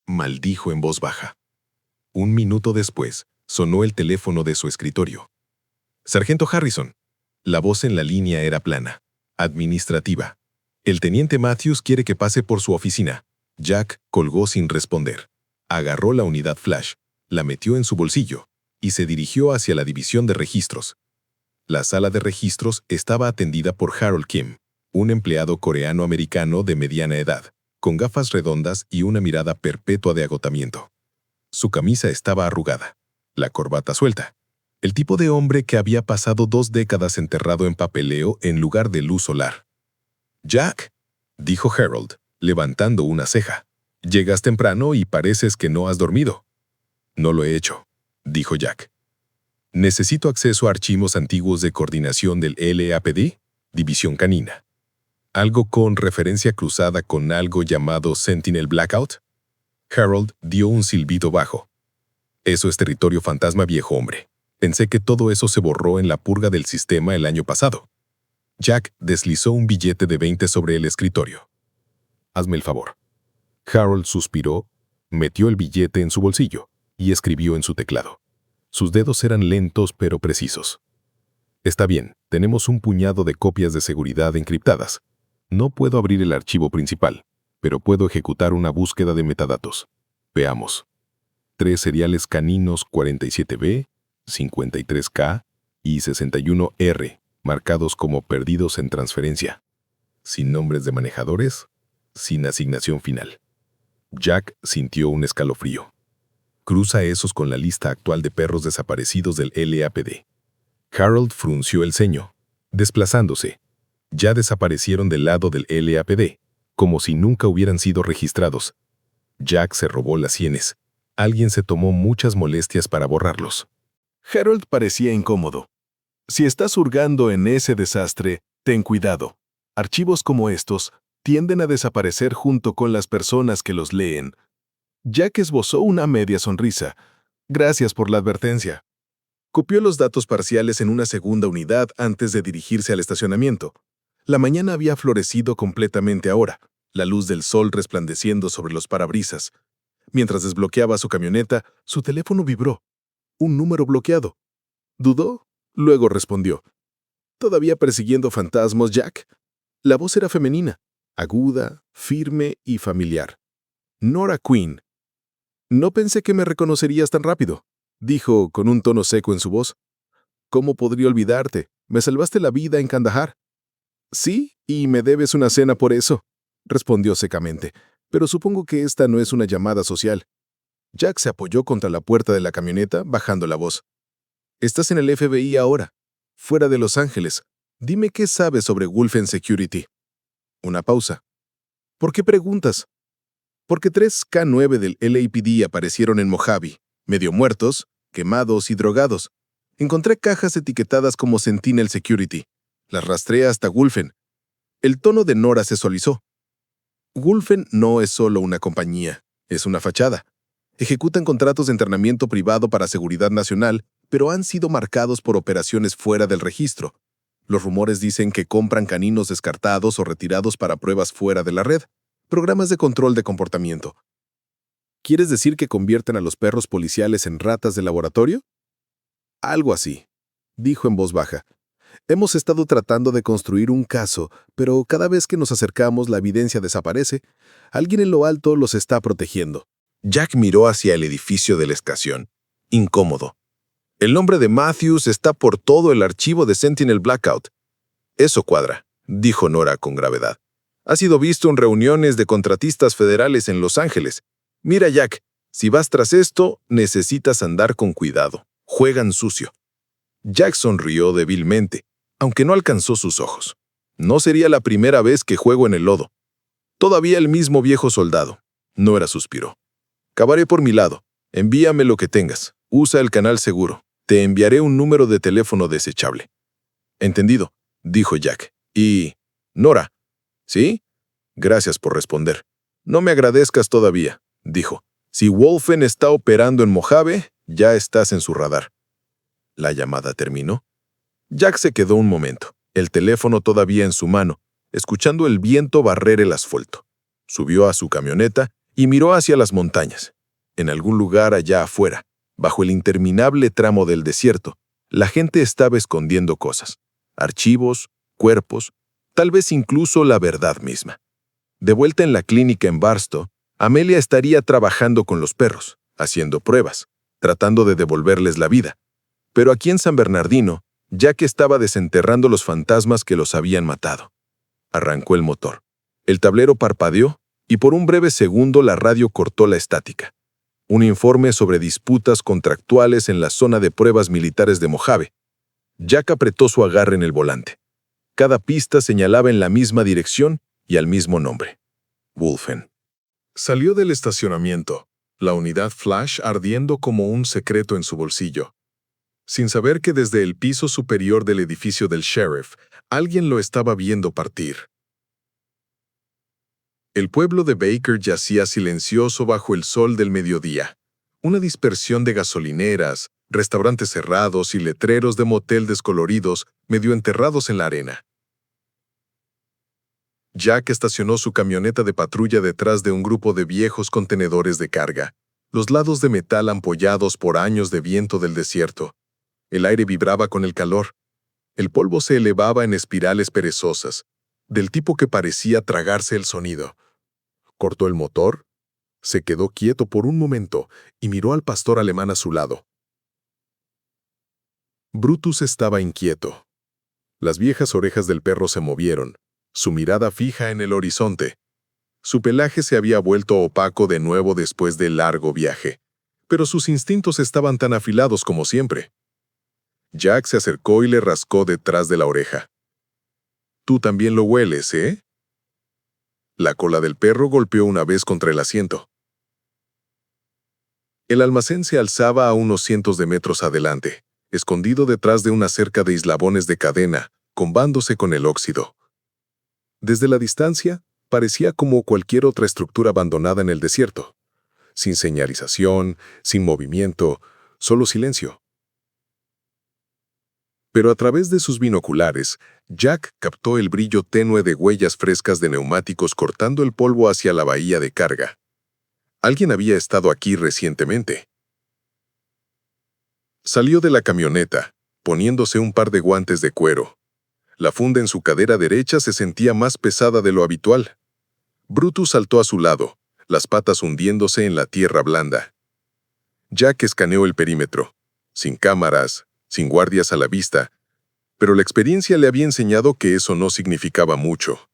Maldijo en voz baja. Un minuto después, sonó el teléfono de su escritorio. «Sargento Harrison». La voz en la línea era plana, administrativa. «El teniente Matthews quiere que pase por su oficina». Jack colgó sin responder. Agarró la unidad flash, la metió en su bolsillo y se dirigió hacia la división de registros. La sala de registros estaba atendida por Harold Kim, un empleado coreano-americano de mediana edad, con gafas redondas y una mirada perpetua de agotamiento. Su camisa estaba arrugada, la corbata suelta. El tipo de hombre que había pasado 2 décadas enterrado en papeleo en lugar de luz solar. «Jack», dijo Harold, levantando una ceja. «Llegas temprano y pareces que no has dormido». «No lo he hecho», dijo Jack. «Necesito acceso a archivos antiguos de coordinación del LAPD, División Canina. ¿Algo con referencia cruzada con algo llamado Sentinel Blackout?» Harold dio un silbido bajo. «Eso es territorio fantasma, viejo hombre. Pensé que todo eso se borró en la purga del sistema el año pasado». Jack deslizó un billete de 20 sobre el escritorio. «Hazme el favor». Harold suspiró, metió el billete en su bolsillo y escribió en su teclado. Sus dedos eran lentos pero precisos. «Está bien, tenemos un puñado de copias de seguridad encriptadas. No puedo abrir el archivo principal, pero puedo ejecutar una búsqueda de metadatos. Veamos. 3 seriales caninos 47B, 53K y 61R, marcados como perdidos en transferencia. Sin nombres de manejadores, sin asignación final». Jack sintió un escalofrío. «Cruza esos con la lista actual de perros desaparecidos del LAPD». Harold frunció el ceño, desplazándose. Ya desaparecieron del lado del LAPD, como si nunca hubieran sido registrados. Jack se robó las sienes. Alguien se tomó muchas molestias para borrarlos. Harold parecía incómodo. «Si estás hurgando en ese desastre, ten cuidado. Archivos como estos tienden a desaparecer junto con las personas que los leen». Jack esbozó una media sonrisa. «Gracias por la advertencia». Copió los datos parciales en una segunda unidad antes de dirigirse al estacionamiento. La mañana había florecido completamente ahora, la luz del sol resplandeciendo sobre los parabrisas. Mientras desbloqueaba su camioneta, su teléfono vibró. Un número bloqueado. Dudó, luego respondió. «¿Todavía persiguiendo fantasmas, Jack?» La voz era femenina, aguda, firme y familiar. «Nora Quinn». «No pensé que me reconocerías tan rápido», dijo con un tono seco en su voz. «¿Cómo podría olvidarte? Me salvaste la vida en Kandahar». «Sí, y me debes una cena por eso», respondió secamente, «pero supongo que esta no es una llamada social». Jack se apoyó contra la puerta de la camioneta, bajando la voz. «Estás en el FBI ahora, fuera de Los Ángeles. Dime qué sabes sobre Wolfen Security». Una pausa. «¿Por qué preguntas?» «Porque 3 K9 del LAPD aparecieron en Mojave, medio muertos, quemados y drogados. Encontré cajas etiquetadas como Sentinel Security. Las rastreé hasta Wolfen». El tono de Nora se suavizó. «Wolfen no es solo una compañía, es una fachada. Ejecutan contratos de entrenamiento privado para seguridad nacional, pero han sido marcados por operaciones fuera del registro. Los rumores dicen que compran caninos descartados o retirados para pruebas fuera de la red, programas de control de comportamiento». «¿Quieres decir que convierten a los perros policiales en ratas de laboratorio?» «Algo así», dijo en voz baja. «Hemos estado tratando de construir un caso, pero cada vez que nos acercamos la evidencia desaparece. Alguien en lo alto los está protegiendo». Jack miró hacia el edificio de la estación, incómodo. «El nombre de Matthews está por todo el archivo de Sentinel Blackout. Eso cuadra. dijo Nora con gravedad. Ha sido visto en reuniones de contratistas federales en Los Ángeles. Mira, Jack, si vas tras esto, necesitas andar con cuidado. Juegan sucio. Jack sonrió débilmente, aunque no alcanzó sus ojos. No sería la primera vez que juego en el lodo. Todavía el mismo viejo soldado. Nora suspiró. Cavaré por mi lado. Envíame lo que tengas. Usa el canal seguro. Te enviaré un número de teléfono desechable. Entendido, dijo Jack. Y... Nora. ¿Sí? Gracias por responder. No me agradezcas todavía, dijo. Si Wolfen está operando en Mojave, ya estás en su radar. La llamada terminó. Jack se quedó un momento, el teléfono todavía en su mano, escuchando el viento barrer el asfalto. Subió a su camioneta y miró hacia las montañas. En algún lugar allá afuera, bajo el interminable tramo del desierto, la gente estaba escondiendo cosas. Archivos, cuerpos, tal vez incluso la verdad misma. De vuelta en la clínica en Barstow, Amelia estaría trabajando con los perros, haciendo pruebas, tratando de devolverles la vida. Pero aquí en San Bernardino, Jack estaba desenterrando los fantasmas que los habían matado. Arrancó el motor. El tablero parpadeó y por un breve segundo la radio cortó la estática. Un informe sobre disputas contractuales en la zona de pruebas militares de Mojave. Jack apretó su agarre en el volante. Cada pista señalaba en la misma dirección y al mismo nombre. Wolfen. Salió del estacionamiento, la unidad Flash ardiendo como un secreto en su bolsillo, sin saber que desde el piso superior del edificio del sheriff, alguien lo estaba viendo partir. El pueblo de Baker yacía silencioso bajo el sol del mediodía. Una dispersión de gasolineras, restaurantes cerrados y letreros de motel descoloridos medio enterrados en la arena. Jack estacionó su camioneta de patrulla detrás de un grupo de viejos contenedores de carga, los lados de metal ampollados por años de viento del desierto. El aire vibraba con el calor. El polvo se elevaba en espirales perezosas, del tipo que parecía tragarse el sonido. Cortó el motor, se quedó quieto por un momento y miró al pastor alemán a su lado. Brutus estaba inquieto. Las viejas orejas del perro se movieron, su mirada fija en el horizonte. Su pelaje se había vuelto opaco de nuevo después del largo viaje, pero sus instintos estaban tan afilados como siempre. Jack se acercó y le rascó detrás de la oreja. «Tú también lo hueles, ¿eh?» La cola del perro golpeó una vez contra el asiento. El almacén se alzaba a unos cientos de metros adelante, escondido detrás de una cerca de eslabones de cadena, combándose con el óxido. Desde la distancia, parecía como cualquier otra estructura abandonada en el desierto. Sin señalización, sin movimiento, solo silencio. Pero a través de sus binoculares, Jack captó el brillo tenue de huellas frescas de neumáticos cortando el polvo hacia la bahía de carga. Alguien había estado aquí recientemente. Salió de la camioneta, poniéndose un par de guantes de cuero. La funda en su cadera derecha se sentía más pesada de lo habitual. Brutus saltó a su lado, las patas hundiéndose en la tierra blanda. Jack escaneó el perímetro, sin cámaras, sin guardias a la vista, pero la experiencia le había enseñado que eso no significaba mucho.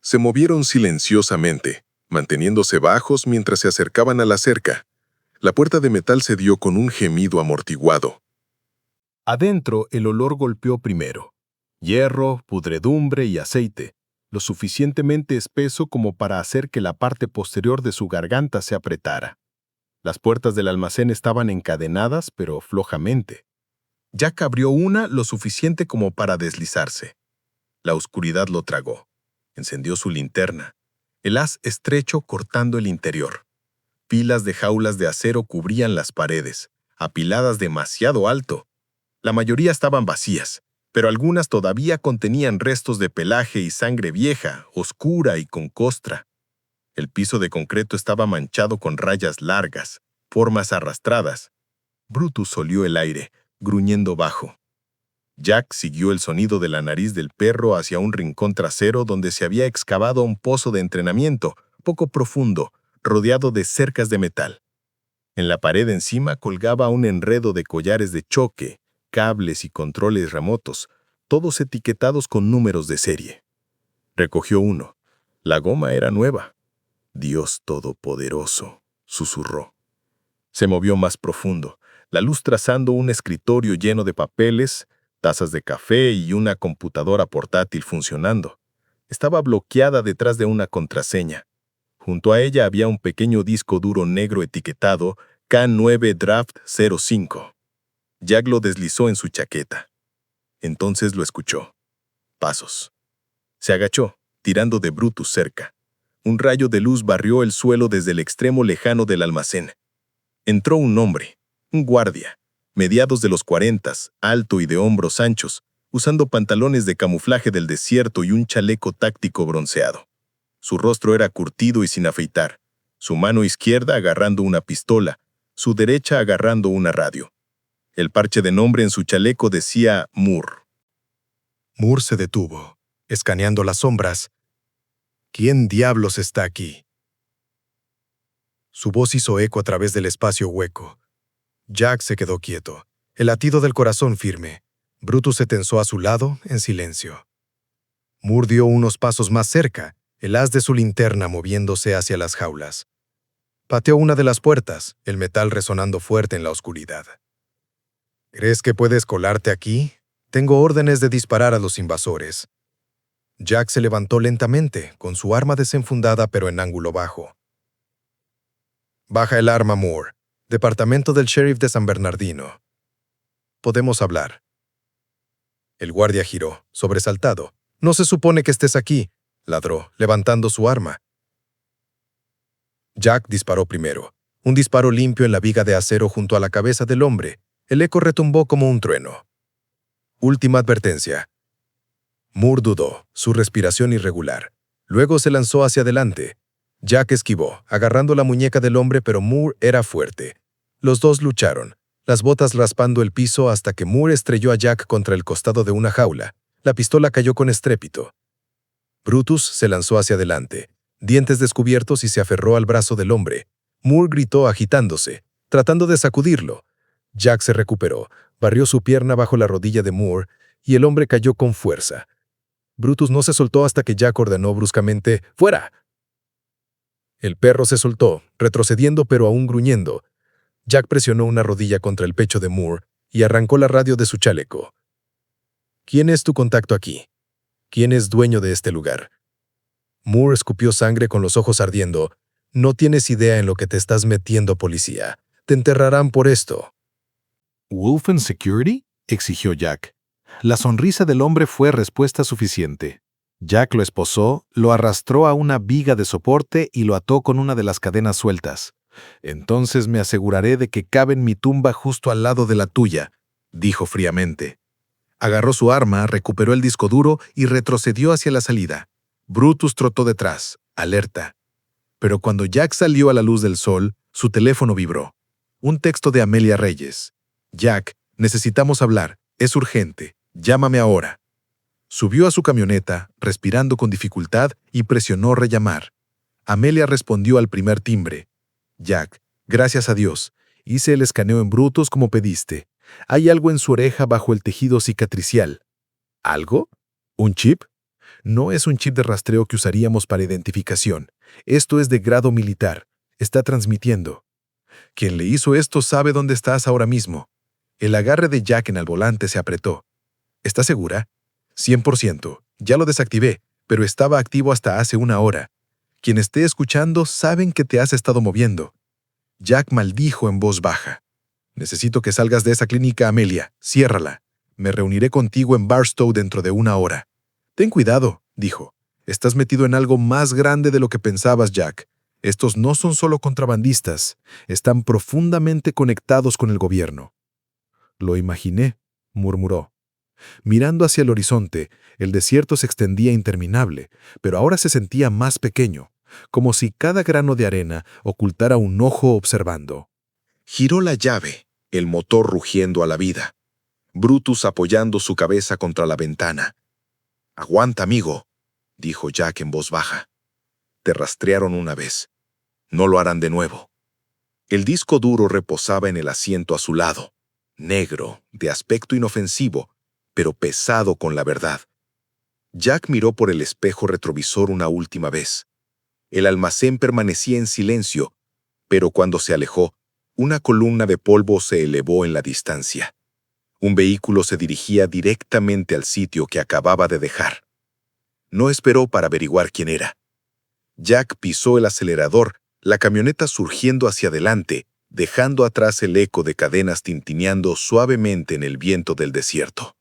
Se movieron silenciosamente, manteniéndose bajos mientras se acercaban a la cerca. La puerta de metal se dio con un gemido amortiguado. Adentro, el olor golpeó primero. Hierro, pudredumbre y aceite, lo suficientemente espeso como para hacer que la parte posterior de su garganta se apretara. Las puertas del almacén estaban encadenadas, pero flojamente. Jack abrió una lo suficiente como para deslizarse. La oscuridad lo tragó. Encendió su linterna, el haz estrecho cortando el interior. Pilas de jaulas de acero cubrían las paredes, apiladas demasiado alto. La mayoría estaban vacías, pero algunas todavía contenían restos de pelaje y sangre vieja, oscura y con costra. El piso de concreto estaba manchado con rayas largas, formas arrastradas. Brutus olió el aire, gruñendo bajo. Jack siguió el sonido de la nariz del perro hacia un rincón trasero donde se había excavado un pozo de entrenamiento, poco profundo, rodeado de cercas de metal. En la pared encima colgaba un enredo de collares de choque, cables y controles remotos, todos etiquetados con números de serie. Recogió uno. La goma era nueva. «Dios Todopoderoso», susurró. Se movió más profundo, la luz trazando un escritorio lleno de papeles, tazas de café y una computadora portátil funcionando. Estaba bloqueada detrás de una contraseña. Junto a ella había un pequeño disco duro negro etiquetado K9 Draft 05. Jack lo deslizó en su chaqueta. Entonces lo escuchó. Pasos. Se agachó, tirando de Brutus cerca. Un rayo de luz barrió el suelo desde el extremo lejano del almacén. Entró un hombre, un guardia, mediados de los 40, alto y de hombros anchos, usando pantalones de camuflaje del desierto y un chaleco táctico bronceado. Su rostro era curtido y sin afeitar, su mano izquierda agarrando una pistola, su derecha agarrando una radio. El parche de nombre en su chaleco decía Moore. Moore se detuvo, escaneando las sombras. ¿Quién diablos está aquí? Su voz hizo eco a través del espacio hueco. Jack se quedó quieto, el latido del corazón firme. Brutus se tensó a su lado, en silencio. Moore dio unos pasos más cerca, el haz de su linterna moviéndose hacia las jaulas. Pateó una de las puertas, el metal resonando fuerte en la oscuridad. ¿Crees que puedes colarte aquí? Tengo órdenes de disparar a los invasores. Jack se levantó lentamente, con su arma desenfundada pero en ángulo bajo. Baja el arma, Moore. Departamento del Sheriff de San Bernardino. Podemos hablar. El guardia giró, sobresaltado. No se supone que estés aquí, ladró, levantando su arma. Jack disparó primero. Un disparo limpio en la viga de acero junto a la cabeza del hombre. El eco retumbó como un trueno. Última advertencia. Moore dudó, su respiración irregular. Luego se lanzó hacia adelante. Jack esquivó, agarrando la muñeca del hombre, pero Moore era fuerte. Los dos lucharon, las botas raspando el piso hasta que Moore estrelló a Jack contra el costado de una jaula. La pistola cayó con estrépito. Brutus se lanzó hacia adelante, dientes descubiertos, y se aferró al brazo del hombre. Moore gritó agitándose, tratando de sacudirlo. Jack se recuperó, barrió su pierna bajo la rodilla de Moore y el hombre cayó con fuerza. Brutus no se soltó hasta que Jack ordenó bruscamente, «¡Fuera!». El perro se soltó, retrocediendo pero aún gruñendo. Jack presionó una rodilla contra el pecho de Moore y arrancó la radio de su chaleco. «¿Quién es tu contacto aquí? ¿Quién es dueño de este lugar?». Moore escupió sangre con los ojos ardiendo. «No tienes idea en lo que te estás metiendo, policía. Te enterrarán por esto». «¿Wolfen Security?», exigió Jack. La sonrisa del hombre fue respuesta suficiente. Jack lo esposó, lo arrastró a una viga de soporte y lo ató con una de las cadenas sueltas. «Entonces me aseguraré de que cabe en mi tumba justo al lado de la tuya», dijo fríamente. Agarró su arma, recuperó el disco duro y retrocedió hacia la salida. Brutus trotó detrás, alerta. Pero cuando Jack salió a la luz del sol, su teléfono vibró. Un texto de Amelia Reyes. «Jack, necesitamos hablar. Es urgente. Llámame ahora». Subió a su camioneta, respirando con dificultad, y presionó rellamar. Amelia respondió al primer timbre. «Jack, gracias a Dios. Hice el escaneo en Brutus como pediste. Hay algo en su oreja bajo el tejido cicatricial». «¿Algo? ¿Un chip?» «No es un chip de rastreo que usaríamos para identificación. Esto es de grado militar. Está transmitiendo. Quien le hizo esto sabe dónde estás ahora mismo». El agarre de Jack en el volante se apretó. «¿Estás segura?» «100%. Ya lo desactivé, pero estaba activo hasta hace una hora. Quien esté escuchando saben que te has estado moviendo». Jack maldijo en voz baja. «Necesito que salgas de esa clínica, Amelia. Ciérrala. Me reuniré contigo en Barstow dentro de una hora». «Ten cuidado», dijo. «Estás metido en algo más grande de lo que pensabas, Jack. Estos no son solo contrabandistas. Están profundamente conectados con el gobierno». «Lo imaginé», murmuró. Mirando hacia el horizonte, el desierto se extendía interminable, pero ahora se sentía más pequeño, como si cada grano de arena ocultara un ojo observando. Giró la llave, el motor rugiendo a la vida. Brutus apoyando su cabeza contra la ventana. «Aguanta, amigo», dijo Jack en voz baja. «Te rastrearon una vez. No lo harán de nuevo». El disco duro reposaba en el asiento a su lado, negro, de aspecto inofensivo, pero pesado con la verdad. Jack miró por el espejo retrovisor una última vez. El almacén permanecía en silencio, pero cuando se alejó, una columna de polvo se elevó en la distancia. Un vehículo se dirigía directamente al sitio que acababa de dejar. No esperó para averiguar quién era. Jack pisó el acelerador, la camioneta surgiendo hacia adelante, dejando atrás el eco de cadenas tintineando suavemente en el viento del desierto.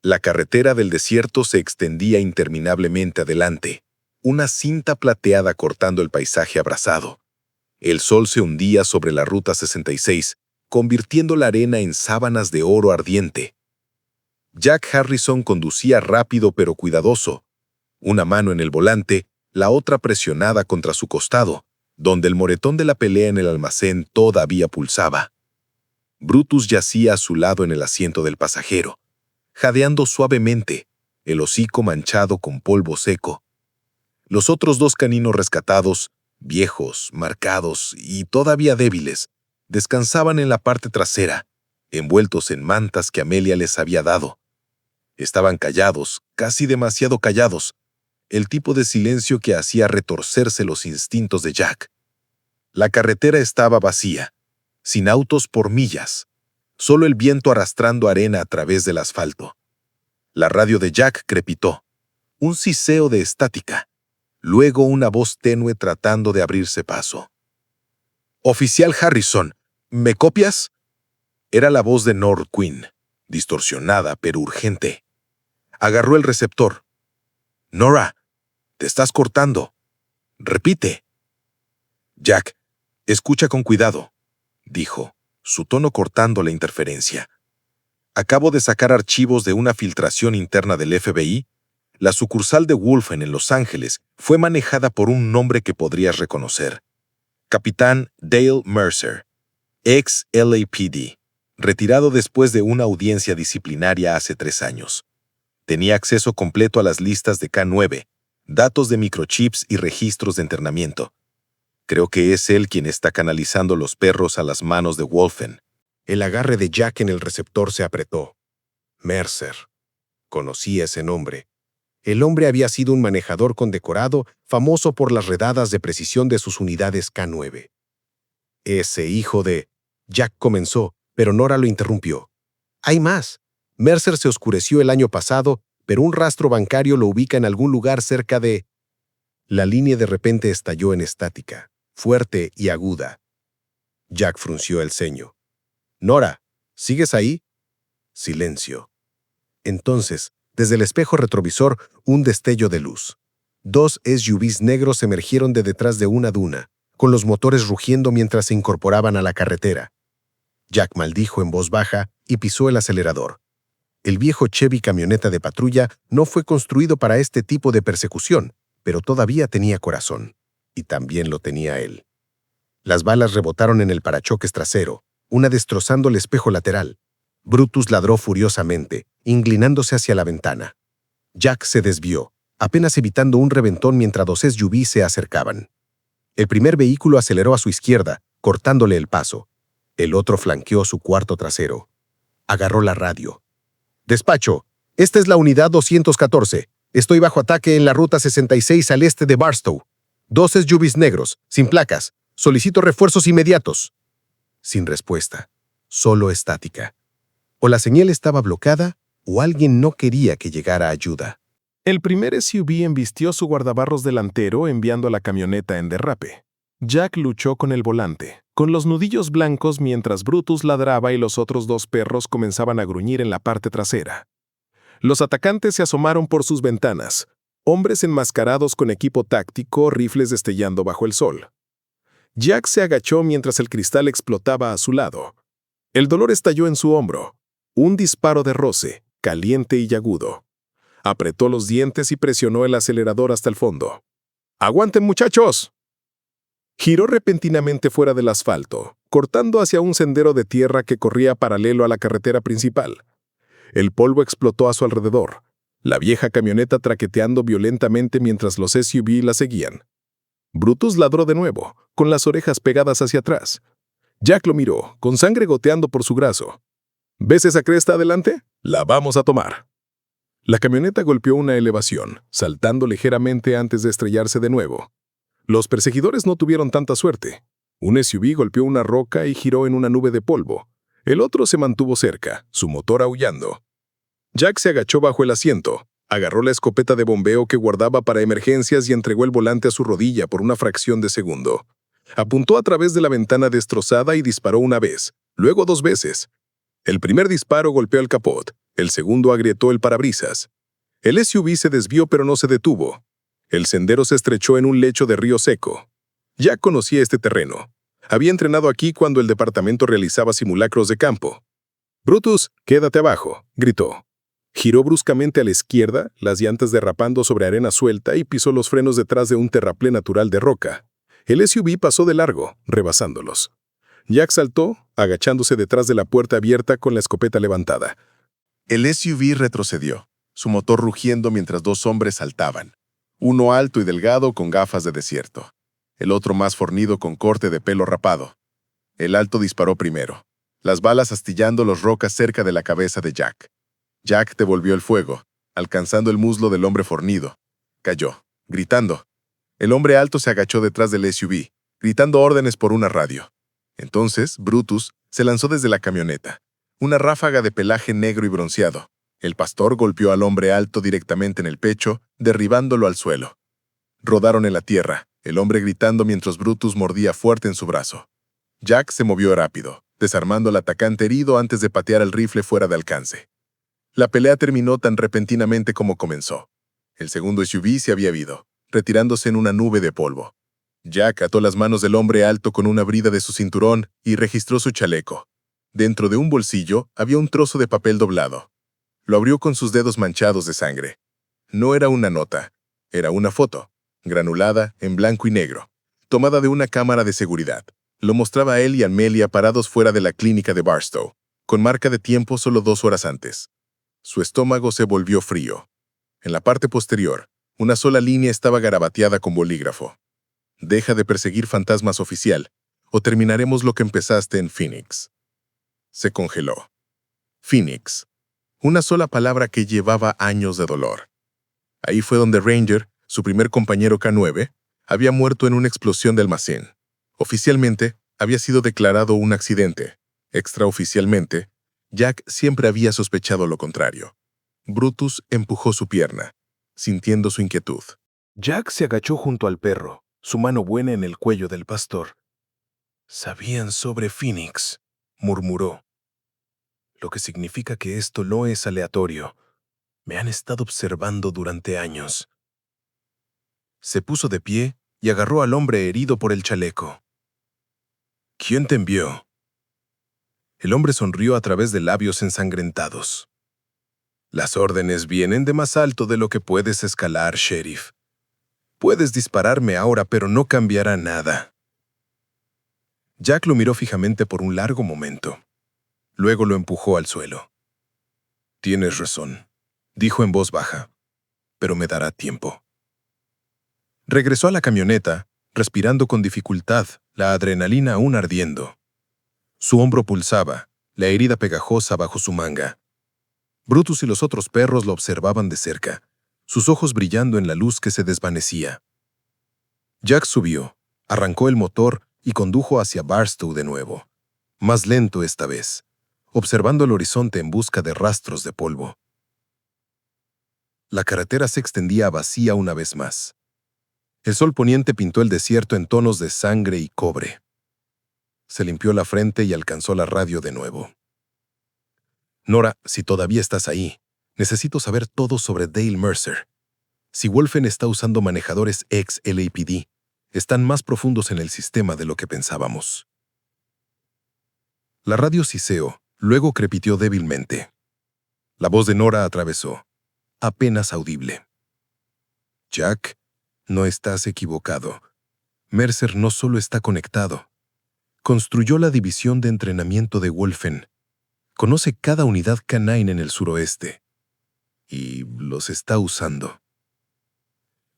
La carretera del desierto se extendía interminablemente adelante, una cinta plateada cortando el paisaje abrasado. El sol se hundía sobre la Ruta 66, convirtiendo la arena en sábanas de oro ardiente. Jack Harrison conducía rápido pero cuidadoso, una mano en el volante, la otra presionada contra su costado, donde el moretón de la pelea en el almacén todavía pulsaba. Brutus yacía a su lado en el asiento del pasajero, jadeando suavemente, el hocico manchado con polvo seco. Los otros dos caninos rescatados, viejos, marcados y todavía débiles, descansaban en la parte trasera, envueltos en mantas que Amelia les había dado. Estaban callados, casi demasiado callados, el tipo de silencio que hacía retorcerse los instintos de Jack. La carretera estaba vacía, sin autos por millas, solo el viento arrastrando arena a través del asfalto. La radio de Jack crepitó, un siseo de estática, luego una voz tenue tratando de abrirse paso. «Oficial Harrison, ¿me copias?» Era la voz de Nora Quinn, distorsionada pero urgente. Agarró el receptor. «Nora, te estás cortando. Repite». «Jack, escucha con cuidado», dijo, su tono cortando la interferencia. «Acabo de sacar archivos de una filtración interna del FBI. La sucursal de Wolfen en Los Ángeles fue manejada por un nombre que podrías reconocer. Capitán Dale Mercer, ex LAPD, retirado después de una audiencia disciplinaria hace 3 años. Tenía acceso completo a las listas de K9, datos de microchips y registros de entrenamiento. Creo que es él quien está canalizando los perros a las manos de Wolfen». El agarre de Jack en el receptor se apretó. Mercer. Conocía ese nombre. El hombre había sido un manejador condecorado, famoso por las redadas de precisión de sus unidades K9. Ese hijo de... Jack comenzó, pero Nora lo interrumpió. «Hay más. Mercer se oscureció el año pasado, pero un rastro bancario lo ubica en algún lugar cerca de...». La línea de repente estalló en estática, fuerte y aguda. Jack frunció el ceño. «Nora, ¿sigues ahí?» Silencio. Entonces, desde el espejo retrovisor, un destello de luz. 2 SUVs negros emergieron de detrás de una duna, con los motores rugiendo mientras se incorporaban a la carretera. Jack maldijo en voz baja y pisó el acelerador. El viejo Chevy camioneta de patrulla no fue construido para este tipo de persecución, pero todavía tenía corazón. Y también lo tenía él. Las balas rebotaron en el parachoques trasero, una destrozando el espejo lateral. Brutus ladró furiosamente, inclinándose hacia la ventana. Jack se desvió, apenas evitando un reventón mientras 2 SUVs se acercaban. El primer vehículo aceleró a su izquierda, cortándole el paso. El otro flanqueó su cuarto trasero. Agarró la radio. «Despacho, esta es la unidad 214. Estoy bajo ataque en la Ruta 66 al este de Barstow. 2 SUVs negros, sin placas. Solicito refuerzos inmediatos». Sin respuesta, solo estática. O la señal estaba bloqueada, o alguien no quería que llegara ayuda. El primer SUV embistió su guardabarros delantero enviando a la camioneta en derrape. Jack luchó con el volante, con los nudillos blancos mientras Brutus ladraba y los otros 2 perros comenzaban a gruñir en la parte trasera. Los atacantes se asomaron por sus ventanas, hombres enmascarados con equipo táctico, rifles destellando bajo el sol. Jack se agachó mientras el cristal explotaba a su lado. El dolor estalló en su hombro. Un disparo de roce, caliente y agudo. Apretó los dientes y presionó el acelerador hasta el fondo. «¡Aguanten, muchachos!». Giró repentinamente fuera del asfalto, cortando hacia un sendero de tierra que corría paralelo a la carretera principal. El polvo explotó a su alrededor, la vieja camioneta traqueteando violentamente mientras los SUV la seguían. Brutus ladró de nuevo, con las orejas pegadas hacia atrás. Jack lo miró, con sangre goteando por su brazo. «¿Ves esa cresta adelante? La vamos a tomar. La camioneta golpeó una elevación, saltando ligeramente antes de estrellarse de nuevo. Los perseguidores no tuvieron tanta suerte. Un SUV golpeó una roca y giró en una nube de polvo. El otro se mantuvo cerca, su motor aullando. Jack se agachó bajo el asiento, agarró la escopeta de bombeo que guardaba para emergencias y entregó el volante a su rodilla por una fracción de segundo. Apuntó a través de la ventana destrozada y disparó una vez, luego 2 veces. El primer disparo golpeó el capot, el segundo agrietó el parabrisas. El SUV se desvió pero no se detuvo. El sendero se estrechó en un lecho de río seco. Jack conocía este terreno. Había entrenado aquí cuando el departamento realizaba simulacros de campo. «Brutus, quédate abajo», gritó. Giró bruscamente a la izquierda, las llantas derrapando sobre arena suelta y pisó los frenos detrás de un terraplén natural de roca. El SUV pasó de largo, rebasándolos. Jack saltó, agachándose detrás de la puerta abierta con la escopeta levantada. El SUV retrocedió, su motor rugiendo mientras 2 hombres saltaban. Uno alto y delgado con gafas de desierto. El otro más fornido con corte de pelo rapado. El alto disparó primero, las balas astillando las rocas cerca de la cabeza de Jack. Jack devolvió el fuego, alcanzando el muslo del hombre fornido. Cayó, gritando. El hombre alto se agachó detrás del SUV, gritando órdenes por una radio. Entonces, Brutus se lanzó desde la camioneta. Una ráfaga de pelaje negro y bronceado. El pastor golpeó al hombre alto directamente en el pecho, derribándolo al suelo. Rodaron en la tierra, el hombre gritando mientras Brutus mordía fuerte en su brazo. Jack se movió rápido, desarmando al atacante herido antes de patear el rifle fuera de alcance. La pelea terminó tan repentinamente como comenzó. El segundo SUV se había ido, retirándose en una nube de polvo. Jack ató las manos del hombre alto con una brida de su cinturón y registró su chaleco. Dentro de un bolsillo había un trozo de papel doblado. Lo abrió con sus dedos manchados de sangre. No era una nota, era una foto, granulada, en blanco y negro, tomada de una cámara de seguridad. Lo mostraba a él y Amelia parados fuera de la clínica de Barstow, con marca de tiempo solo 2 horas antes. Su estómago se volvió frío. En la parte posterior, una sola línea estaba garabateada con bolígrafo. Deja de perseguir fantasmas, oficial, o terminaremos lo que empezaste en Phoenix. Se congeló. Phoenix. Una sola palabra que llevaba años de dolor. Ahí fue donde Ranger, su primer compañero K9, había muerto en una explosión de almacén. Oficialmente, había sido declarado un accidente. Extraoficialmente, Jack siempre había sospechado lo contrario. Brutus empujó su pierna, sintiendo su inquietud. Jack se agachó junto al perro, su mano buena en el cuello del pastor. «Sabían sobre Phoenix», murmuró. «Lo que significa que esto no es aleatorio. Me han estado observando durante años». Se puso de pie y agarró al hombre herido por el chaleco. «¿Quién te envió?» El hombre sonrió a través de labios ensangrentados. «Las órdenes vienen de más alto de lo que puedes escalar, sheriff. Puedes dispararme ahora, pero no cambiará nada». Jack lo miró fijamente por un largo momento. Luego lo empujó al suelo. «Tienes razón», dijo en voz baja, «pero me dará tiempo». Regresó a la camioneta, respirando con dificultad, la adrenalina aún ardiendo. Su hombro pulsaba, la herida pegajosa bajo su manga. Brutus y los otros perros lo observaban de cerca, sus ojos brillando en la luz que se desvanecía. Jack subió, arrancó el motor y condujo hacia Barstow de nuevo, más lento esta vez, observando el horizonte en busca de rastros de polvo. La carretera se extendía vacía una vez más. El sol poniente pintó el desierto en tonos de sangre y cobre. Se limpió la frente y alcanzó la radio de nuevo. «Nora, si todavía estás ahí, necesito saber todo sobre Dale Mercer. Si Wolfen está usando manejadores ex-LAPD, están más profundos en el sistema de lo que pensábamos». La radio siseó, luego crepiteó débilmente. La voz de Nora atravesó, apenas audible. «Jack, no estás equivocado. Mercer no solo está conectado. Construyó la división de entrenamiento de Wolfen. Conoce cada unidad canine en el suroeste. Y los está usando».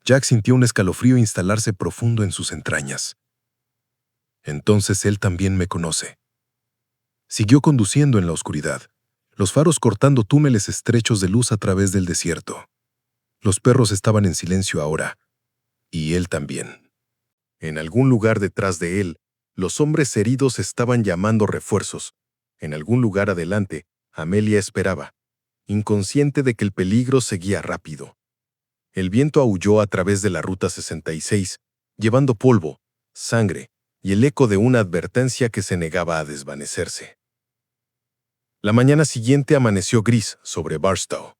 Jack sintió un escalofrío instalarse profundo en sus entrañas. «Entonces él también me conoce». Siguió conduciendo en la oscuridad. los faros cortando túneles estrechos de luz a través del desierto. Los perros estaban en silencio ahora, y él también. En algún lugar detrás de él, los hombres heridos estaban llamando refuerzos. En algún lugar adelante, Amelia esperaba, inconsciente de que el peligro seguía rápido. El viento aulló a través de la Ruta 66, llevando polvo, sangre y el eco de una advertencia que se negaba a desvanecerse. La mañana siguiente amaneció gris sobre Barstow.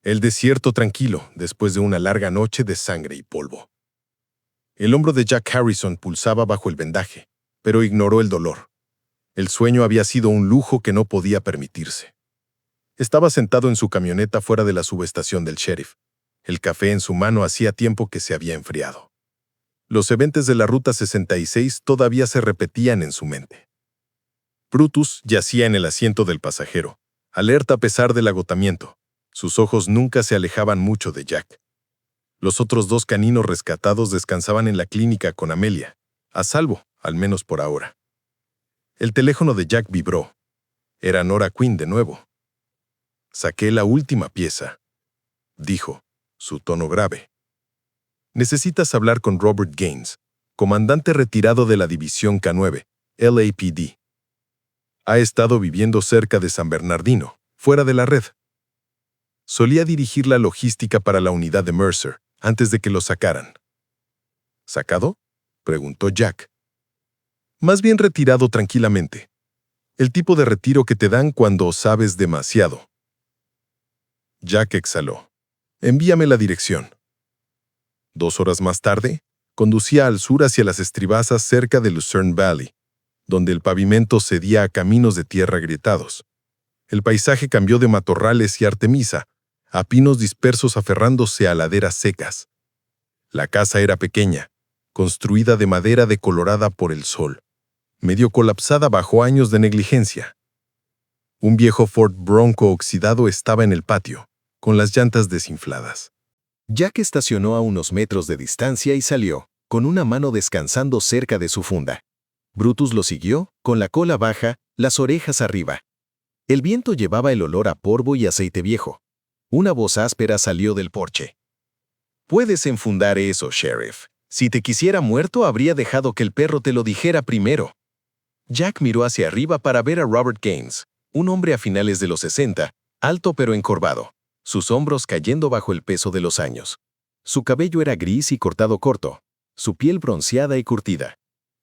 El desierto tranquilo después de una larga noche de sangre y polvo. El hombro de Jack Harrison pulsaba bajo el vendaje, pero ignoró el dolor. El sueño había sido un lujo que no podía permitirse. Estaba sentado en su camioneta fuera de la subestación del sheriff. El café en su mano hacía tiempo que se había enfriado. Los eventos de la Ruta 66 todavía se repetían en su mente. Brutus yacía en el asiento del pasajero, alerta a pesar del agotamiento. Sus ojos nunca se alejaban mucho de Jack. Los otros 2 caninos rescatados descansaban en la clínica con Amelia, a salvo, al menos por ahora. El teléfono de Jack vibró. Era Nora Quinn de nuevo. «Saqué la última pieza», dijo, su tono grave. «Necesitas hablar con Robert Gaines, comandante retirado de la División K9, LAPD. Ha estado viviendo cerca de San Bernardino, fuera de la red. Solía dirigir la logística para la unidad de Mercer, antes de que lo sacaran». «¿Sacado?», preguntó Jack. «Más bien retirado tranquilamente. El tipo de retiro que te dan cuando sabes demasiado». Jack exhaló. «Envíame la dirección». 2 horas más tarde, conducía al sur hacia las estribazas cerca de Lucerne Valley, donde el pavimento cedía a caminos de tierra agrietados. El paisaje cambió de matorrales y artemisa a pinos dispersos aferrándose a laderas secas. La casa era pequeña, construida de madera decolorada por el sol, medio colapsada bajo años de negligencia. Un viejo Ford Bronco oxidado estaba en el patio, con las llantas desinfladas. Jack estacionó a unos metros de distancia y salió, con una mano descansando cerca de su funda. Brutus lo siguió, con la cola baja, las orejas arriba. El viento llevaba el olor a polvo y aceite viejo. Una voz áspera salió del porche. «Puedes enfundar eso, sheriff. Si te quisiera muerto, habría dejado que el perro te lo dijera primero». Jack miró hacia arriba para ver a Robert Gaines, un hombre a finales de los 60, alto pero encorvado, sus hombros cayendo bajo el peso de los años. Su cabello era gris y cortado corto, su piel bronceada y curtida.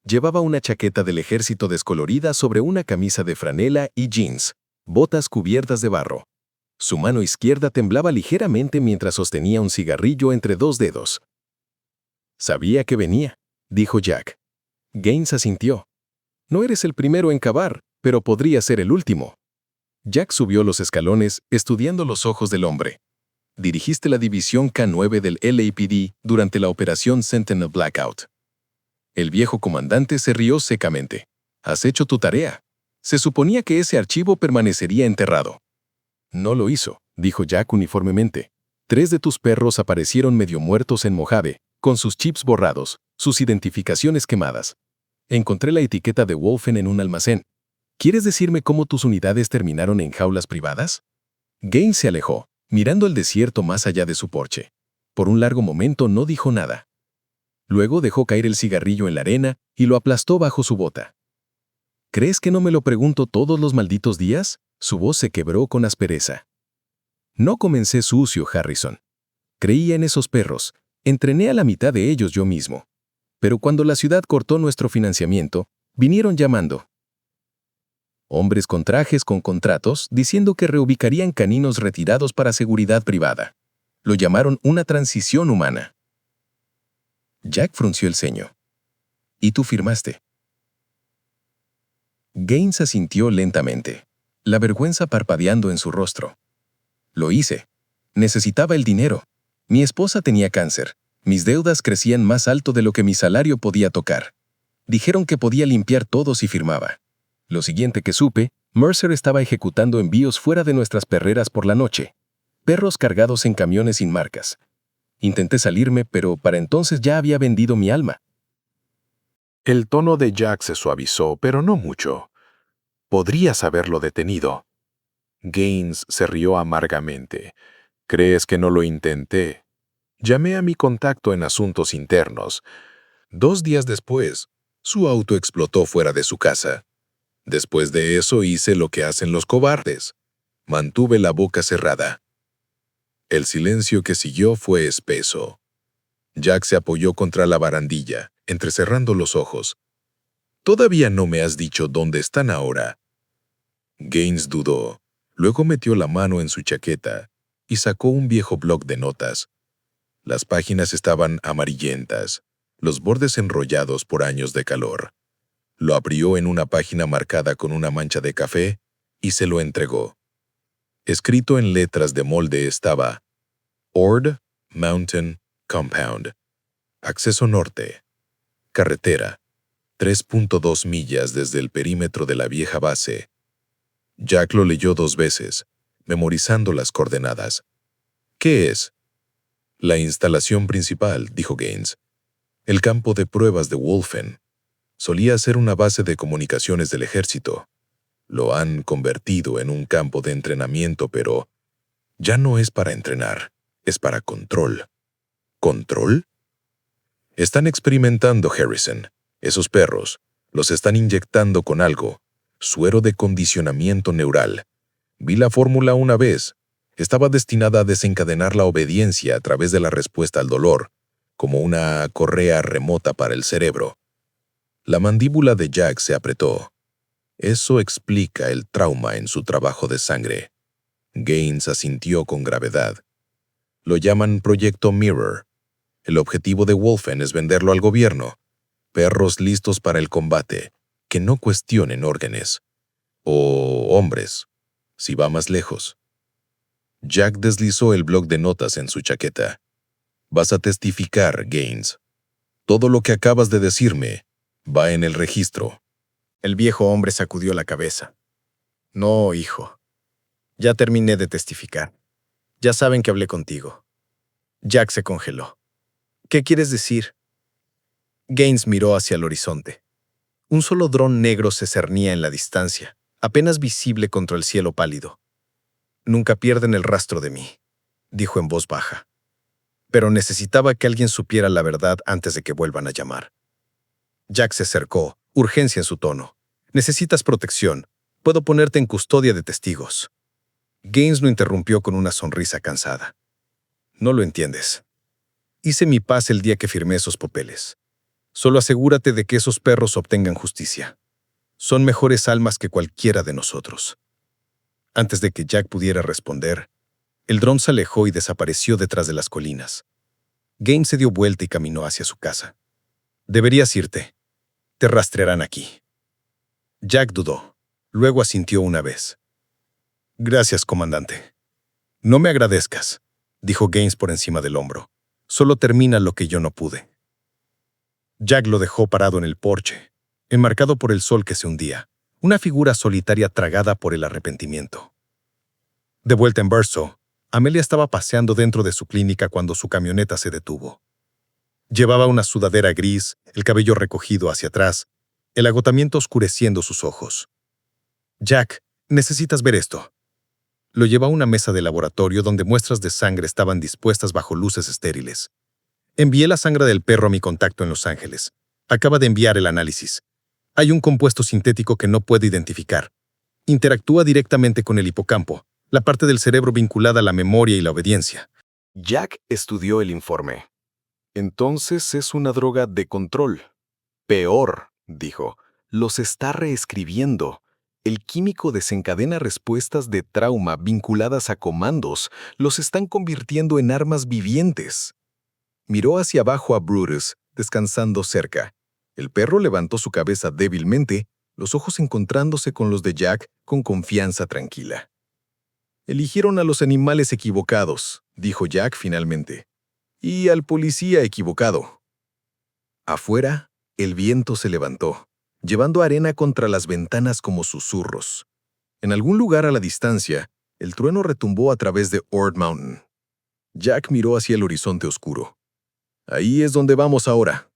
Llevaba una chaqueta del ejército descolorida sobre una camisa de franela y jeans, botas cubiertas de barro. Su mano izquierda temblaba ligeramente mientras sostenía un cigarrillo entre 2 dedos. «Sabía que venía», dijo Jack. Gaines asintió. «No eres el primero en cavar, pero podría ser el último». Jack subió los escalones, estudiando los ojos del hombre. «Dirigiste la división K9 del LAPD durante la operación Sentinel Blackout». El viejo comandante se rió secamente. «Has hecho tu tarea. Se suponía que ese archivo permanecería enterrado». «No lo hizo», dijo Jack uniformemente. 3 de tus perros aparecieron medio muertos en Mojave, con sus chips borrados, sus identificaciones quemadas. Encontré la etiqueta de Wolfen en un almacén. ¿Quieres decirme cómo tus unidades terminaron en jaulas privadas?» Gaines se alejó, mirando el desierto más allá de su porche. Por un largo momento no dijo nada. Luego dejó caer el cigarrillo en la arena y lo aplastó bajo su bota. «¿Crees que no me lo pregunto todos los malditos días?» Su voz se quebró con aspereza. «No comencé sucio, Harrison. Creía en esos perros. Entrené a la mitad de ellos yo mismo. Pero cuando la ciudad cortó nuestro financiamiento, vinieron llamando. Hombres con trajes con contratos diciendo que reubicarían caninos retirados para seguridad privada. Lo llamaron una transición humana». Jack frunció el ceño. «¿Y tú firmaste?» Gaines asintió lentamente, la vergüenza parpadeando en su rostro. «Lo hice. Necesitaba el dinero. Mi esposa tenía cáncer. Mis deudas crecían más alto de lo que mi salario podía tocar. Dijeron que podía limpiar todo si firmaba. Lo siguiente que supe, Mercer estaba ejecutando envíos fuera de nuestras perreras por la noche. Perros cargados en camiones sin marcas. Intenté salirme, pero para entonces ya había vendido mi alma». El tono de Jack se suavizó, pero no mucho. Podrías haberlo detenido. Gaines se rió amargamente. ¿Crees que no lo intenté? Llamé a mi contacto en asuntos internos. 2 días después, su auto explotó fuera de su casa. Después de eso hice lo que hacen los cobardes. Mantuve la boca cerrada. El silencio que siguió fue espeso. Jack se apoyó contra la barandilla, entrecerrando los ojos. «¿Todavía no me has dicho dónde están ahora?» Gaines dudó. Luego metió la mano en su chaqueta y sacó un viejo bloc de notas. Las páginas estaban amarillentas, los bordes enrollados por años de calor. Lo abrió en una página marcada con una mancha de café y se lo entregó. Escrito en letras de molde estaba Ord Mountain Compound. Acceso norte. Carretera. 3.2 millas desde el perímetro de la vieja base. Jack lo leyó 2 veces, memorizando las coordenadas. ¿Qué es? La instalación principal, dijo Gaines. El campo de pruebas de Wolfen. Solía ser una base de comunicaciones del ejército. Lo han convertido en un campo de entrenamiento, pero ya no es para entrenar, es para control. ¿Control? Están experimentando, Harrison. Esos perros los están inyectando con algo. Suero de condicionamiento neural. Vi la fórmula una vez. Estaba destinada a desencadenar la obediencia a través de la respuesta al dolor, como una correa remota para el cerebro. La mandíbula de Jack se apretó. Eso explica el trauma en su trabajo de sangre. Gaines asintió con gravedad. Lo llaman Proyecto Mirror. El objetivo de Wolfen es venderlo al gobierno. Perros listos para el combate, que no cuestionen órdenes. O hombres, si va más lejos. Jack deslizó el bloc de notas en su chaqueta. Vas a testificar, Gaines. Todo lo que acabas de decirme va en el registro. El viejo hombre sacudió la cabeza. No, hijo. Ya terminé de testificar. Ya saben que hablé contigo. Jack se congeló. ¿Qué quieres decir? Gaines miró hacia el horizonte. Un solo dron negro se cernía en la distancia, apenas visible contra el cielo pálido. Nunca pierden el rastro de mí, dijo en voz baja. Pero necesitaba que alguien supiera la verdad antes de que vuelvan a llamar. Jack se acercó, urgencia en su tono. Necesitas protección. Puedo ponerte en custodia de testigos. Gaines lo interrumpió con una sonrisa cansada. No lo entiendes. Hice mi paz el día que firmé esos papeles. Solo asegúrate de que esos perros obtengan justicia. Son mejores almas que cualquiera de nosotros. Antes de que Jack pudiera responder, el dron se alejó y desapareció detrás de las colinas. Gaines se dio vuelta y caminó hacia su casa. Deberías irte. Te rastrearán aquí. Jack dudó. Luego asintió una vez. Gracias, comandante. No me agradezcas, dijo Gaines por encima del hombro. Solo termina lo que yo no pude. Jack lo dejó parado en el porche, enmarcado por el sol que se hundía, una figura solitaria tragada por el arrepentimiento. De vuelta en Burso, Amelia estaba paseando dentro de su clínica cuando su camioneta se detuvo. Llevaba una sudadera gris, el cabello recogido hacia atrás, el agotamiento oscureciendo sus ojos. Jack, necesitas ver esto. Lo llevó a una mesa de laboratorio donde muestras de sangre estaban dispuestas bajo luces estériles. Envié la sangre del perro a mi contacto en Los Ángeles. Acaba de enviar el análisis. Hay un compuesto sintético que no puede identificar. Interactúa directamente con el hipocampo, la parte del cerebro vinculada a la memoria y la obediencia. Jack estudió el informe. Entonces es una droga de control. Peor, dijo, los está reescribiendo. El químico desencadena respuestas de trauma vinculadas a comandos. Los están convirtiendo en armas vivientes. Miró hacia abajo a Brutus, descansando cerca. El perro levantó su cabeza débilmente, los ojos encontrándose con los de Jack con confianza tranquila. Eligieron a los animales equivocados, dijo Jack finalmente. Y al policía equivocado. Afuera, el viento se levantó, llevando arena contra las ventanas como susurros. En algún lugar a la distancia, el trueno retumbó a través de Ord Mountain. Jack miró hacia el horizonte oscuro. Ahí es donde vamos ahora.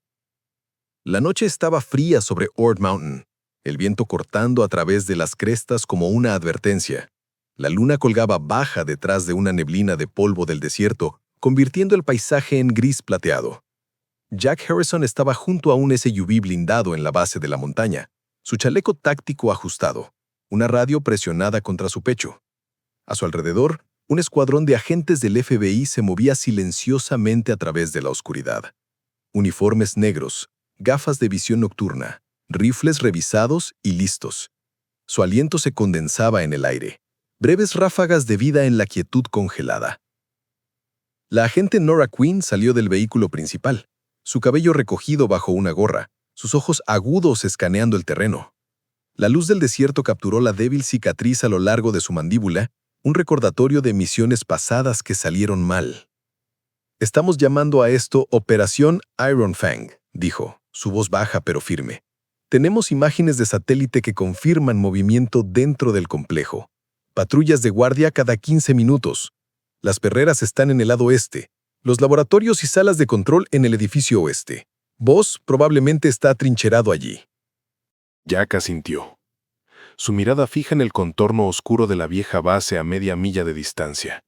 La noche estaba fría sobre Ord Mountain, el viento cortando a través de las crestas como una advertencia. La luna colgaba baja detrás de una neblina de polvo del desierto, convirtiendo el paisaje en gris plateado. Jack Harrison estaba junto a un SUV blindado en la base de la montaña, su chaleco táctico ajustado, una radio presionada contra su pecho. A su alrededor, un escuadrón de agentes del FBI se movía silenciosamente a través de la oscuridad. Uniformes negros, gafas de visión nocturna, rifles revisados y listos. Su aliento se condensaba en el aire, breves ráfagas de vida en la quietud congelada. La agente Nora Quinn salió del vehículo principal, su cabello recogido bajo una gorra, sus ojos agudos escaneando el terreno. La luz del desierto capturó la débil cicatriz a lo largo de su mandíbula, un recordatorio de misiones pasadas que salieron mal. «Estamos llamando a esto Operación Iron Fang», dijo, su voz baja pero firme. «Tenemos imágenes de satélite que confirman movimiento dentro del complejo. Patrullas de guardia cada 15 minutos. Las perreras están en el lado este, los laboratorios y salas de control en el edificio oeste. Vos probablemente está atrincherado allí». Jack asintió, su mirada fija en el contorno oscuro de la vieja base a media milla de distancia.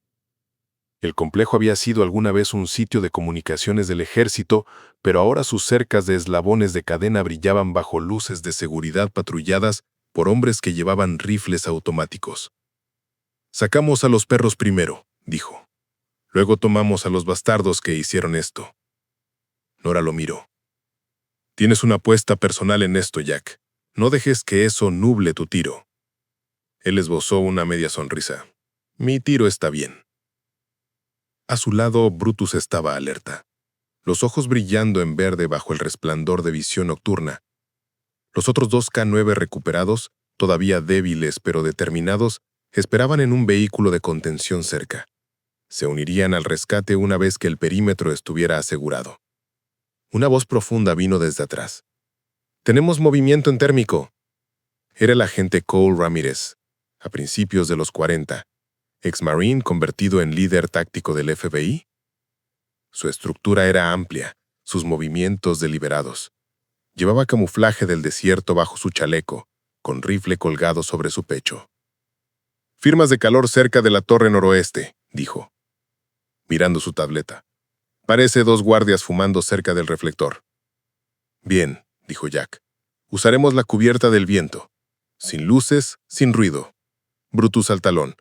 El complejo había sido alguna vez un sitio de comunicaciones del ejército, pero ahora sus cercas de eslabones de cadena brillaban bajo luces de seguridad patrulladas por hombres que llevaban rifles automáticos. «Sacamos a los perros primero», dijo. «Luego tomamos a los bastardos que hicieron esto». Nora lo miró. «Tienes una apuesta personal en esto, Jack. No dejes que eso nuble tu tiro». Él esbozó una media sonrisa. «Mi tiro está bien». A su lado, Brutus estaba alerta, los ojos brillando en verde bajo el resplandor de visión nocturna. Los otros dos K-9 recuperados, todavía débiles pero determinados, esperaban en un vehículo de contención cerca. Se unirían al rescate una vez que el perímetro estuviera asegurado. Una voz profunda vino desde atrás. «Tenemos movimiento en térmico». Era el agente Cole Ramírez, a principios de los 40, ex-marine convertido en líder táctico del FBI. Su estructura era amplia, sus movimientos deliberados. Llevaba camuflaje del desierto bajo su chaleco, con rifle colgado sobre su pecho. «Firmas de calor cerca de la torre noroeste», dijo, mirando su tableta. «Parece 2 guardias fumando cerca del reflector». «Bien», dijo Jack. «Usaremos la cubierta del viento. Sin luces, sin ruido. Brutus al talón».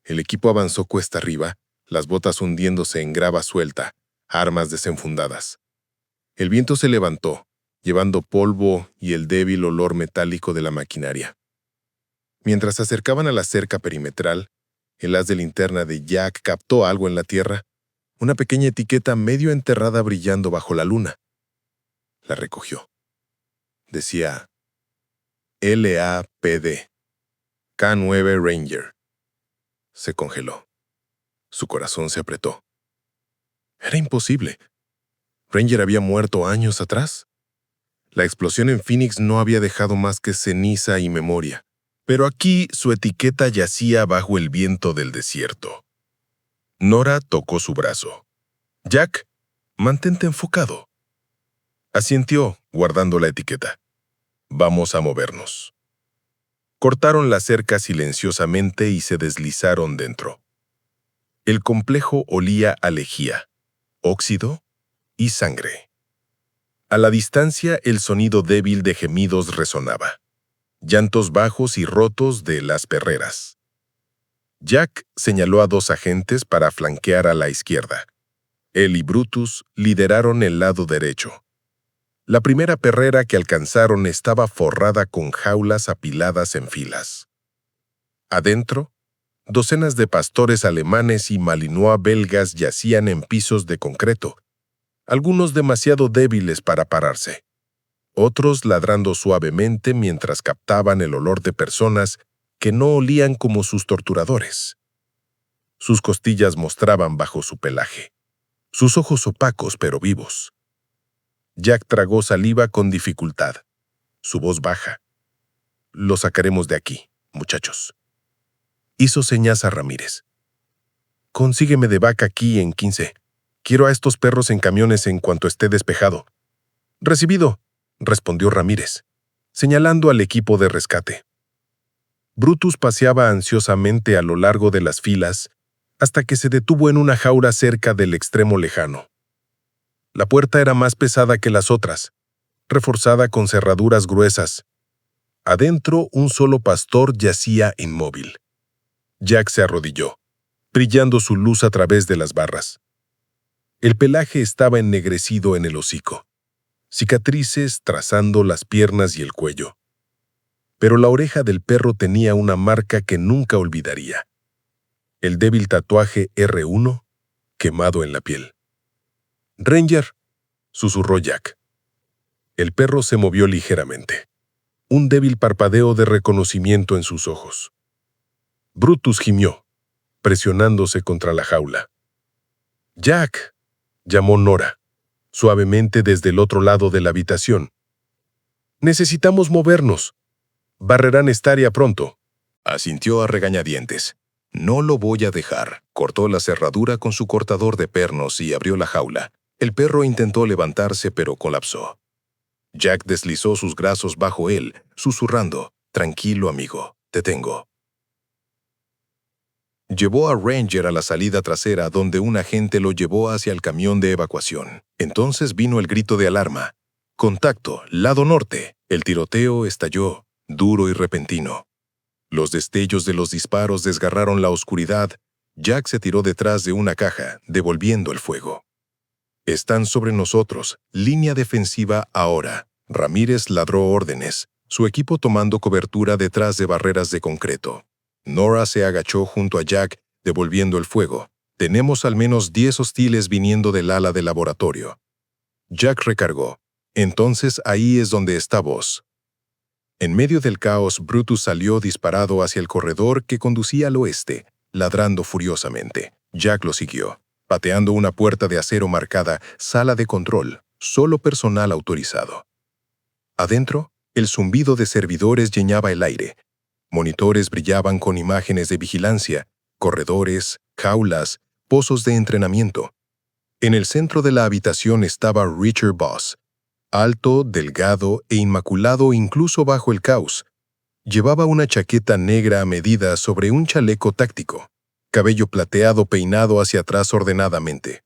El equipo avanzó cuesta arriba, las botas hundiéndose en grava suelta, armas desenfundadas. El viento se levantó, llevando polvo y el débil olor metálico de la maquinaria. Mientras se acercaban a la cerca perimetral, el haz de linterna de Jack captó algo en la tierra, una pequeña etiqueta medio enterrada brillando bajo la luna. La recogió. Decía LAPD, K-9 Ranger. Se congeló. Su corazón se apretó. Era imposible. Ranger había muerto años atrás. La explosión en Phoenix no había dejado más que ceniza y memoria, pero aquí su etiqueta yacía bajo el viento del desierto. Nora tocó su brazo. «Jack, mantente enfocado». Asintió, guardando la etiqueta. «Vamos a movernos». Cortaron la cerca silenciosamente y se deslizaron dentro. El complejo olía a lejía, óxido y sangre. A la distancia, el sonido débil de gemidos resonaba. Llantos bajos y rotos de las perreras. Jack señaló a 2 agentes para flanquear a la izquierda. Él y Brutus lideraron el lado derecho. La primera perrera que alcanzaron estaba forrada con jaulas apiladas en filas. Adentro, docenas de pastores alemanes y malinois belgas yacían en pisos de concreto, algunos demasiado débiles para pararse, otros ladrando suavemente mientras captaban el olor de personas que no olían como sus torturadores. Sus costillas mostraban bajo su pelaje, sus ojos opacos pero vivos. Jack tragó saliva con dificultad, su voz baja. «Lo sacaremos de aquí, muchachos». Hizo señas a Ramírez. «Consígueme de vaca aquí en 15. Quiero a estos perros en camiones en cuanto esté despejado». «Recibido», respondió Ramírez, señalando al equipo de rescate. Brutus paseaba ansiosamente a lo largo de las filas hasta que se detuvo en una jaula cerca del extremo lejano. La puerta era más pesada que las otras, reforzada con cerraduras gruesas. Adentro, un solo pastor yacía inmóvil. Jack se arrodilló, brillando su luz a través de las barras. El pelaje estaba ennegrecido en el hocico, cicatrices trazando las piernas y el cuello. Pero la oreja del perro tenía una marca que nunca olvidaría. El débil tatuaje R1 quemado en la piel. «Ranger», susurró Jack. El perro se movió ligeramente. Un débil parpadeo de reconocimiento en sus ojos. Brutus gimió, presionándose contra la jaula. «Jack», llamó Nora, suavemente desde el otro lado de la habitación. «Necesitamos movernos. Barrerán esta área pronto». Asintió a regañadientes. «No lo voy a dejar». Cortó la cerradura con su cortador de pernos y abrió la jaula. El perro intentó levantarse, pero colapsó. Jack deslizó sus brazos bajo él, susurrando: «Tranquilo, amigo, te tengo». Llevó a Ranger a la salida trasera, donde un agente lo llevó hacia el camión de evacuación. Entonces vino el grito de alarma. «Contacto, lado norte». El tiroteo estalló, duro y repentino. Los destellos de los disparos desgarraron la oscuridad. Jack se tiró detrás de una caja, devolviendo el fuego. «Están sobre nosotros. Línea defensiva ahora». Ramírez ladró órdenes, su equipo tomando cobertura detrás de barreras de concreto. Nora se agachó junto a Jack, devolviendo el fuego. «Tenemos al menos 10 hostiles viniendo del ala del laboratorio». Jack recargó. «Entonces ahí es donde está vos». En medio del caos, Brutus salió disparado hacia el corredor que conducía al oeste, ladrando furiosamente. Jack lo siguió, pateando una puerta de acero marcada «Sala de control, solo personal autorizado». Adentro, el zumbido de servidores llenaba el aire. Monitores brillaban con imágenes de vigilancia, corredores, jaulas, pozos de entrenamiento. En el centro de la habitación estaba Richard Boss, alto, delgado e inmaculado incluso bajo el caos. Llevaba una chaqueta negra a medida sobre un chaleco táctico, cabello plateado peinado hacia atrás ordenadamente.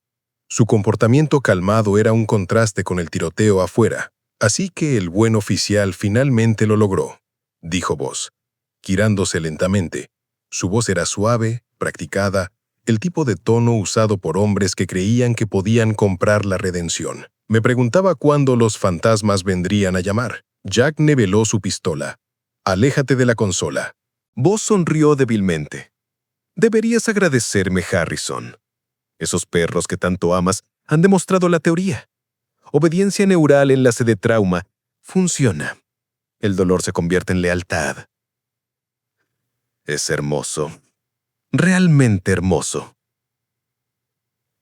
Su comportamiento calmado era un contraste con el tiroteo afuera, así que el buen oficial finalmente lo logró, dijo Boss, girándose lentamente. Su voz era suave, practicada, el tipo de tono usado por hombres que creían que podían comprar la redención. Me preguntaba cuándo los fantasmas vendrían a llamar. Jack niveló su pistola. «Aléjate de la consola». Boss sonrió débilmente. «Deberías agradecerme, Harrison. Esos perros que tanto amas han demostrado la teoría. Obediencia neural, enlace de trauma, funciona. El dolor se convierte en lealtad». «Es hermoso. Realmente hermoso».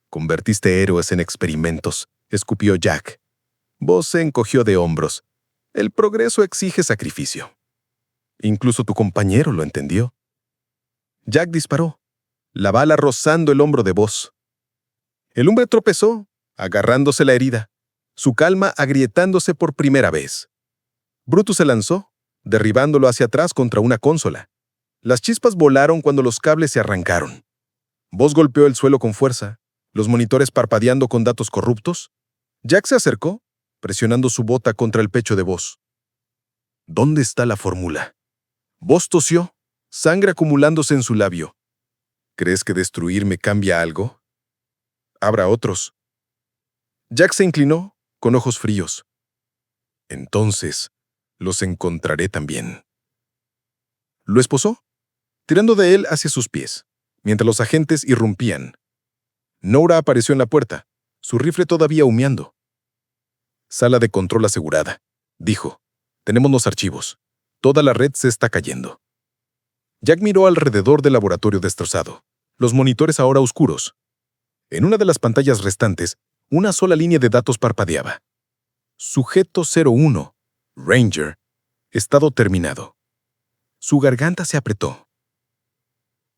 «Convertiste héroes en experimentos», escupió Jack. Boss se encogió de hombros. «El progreso exige sacrificio. Incluso tu compañero lo entendió». Jack disparó, la bala rozando el hombro de Boss. El hombre tropezó, agarrándose la herida, su calma agrietándose por primera vez. Brutus se lanzó, derribándolo hacia atrás contra una consola. Las chispas volaron cuando los cables se arrancaron. Boss golpeó el suelo con fuerza, los monitores parpadeando con datos corruptos. Jack se acercó, presionando su bota contra el pecho de Boss. «¿Dónde está la fórmula?» Boss tosió, sangre acumulándose en su labio. «¿Crees que destruirme cambia algo? Habrá otros». Jack se inclinó, con ojos fríos. «Entonces, los encontraré también». Lo esposó, tirando de él hacia sus pies, mientras los agentes irrumpían. Nora apareció en la puerta, su rifle todavía humeando. «Sala de control asegurada», dijo. «Tenemos los archivos. Toda la red se está cayendo». Jack miró alrededor del laboratorio destrozado, los monitores ahora oscuros. En una de las pantallas restantes, una sola línea de datos parpadeaba. Sujeto 01, Ranger, estado terminado. Su garganta se apretó.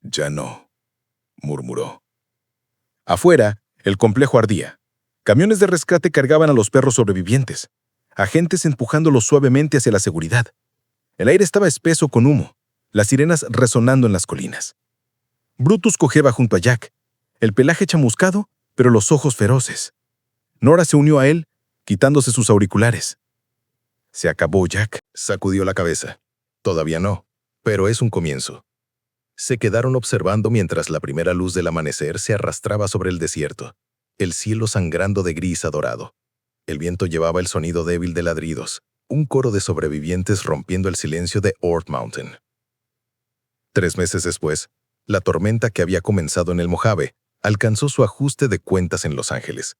«Ya no», murmuró. Afuera, el complejo ardía. Camiones de rescate cargaban a los perros sobrevivientes, agentes empujándolos suavemente hacia la seguridad. El aire estaba espeso con humo, las sirenas resonando en las colinas. Brutus cojeaba junto a Jack, el pelaje chamuscado, pero los ojos feroces. Nora se unió a él, quitándose sus auriculares. Se acabó, Jack, sacudió la cabeza. Todavía no, pero es un comienzo. Se quedaron observando mientras la primera luz del amanecer se arrastraba sobre el desierto, el cielo sangrando de gris a dorado. El viento llevaba el sonido débil de ladridos, un coro de sobrevivientes rompiendo el silencio de Ord Mountain. 3 meses después, la tormenta que había comenzado en el Mojave alcanzó su ajuste de cuentas en Los Ángeles.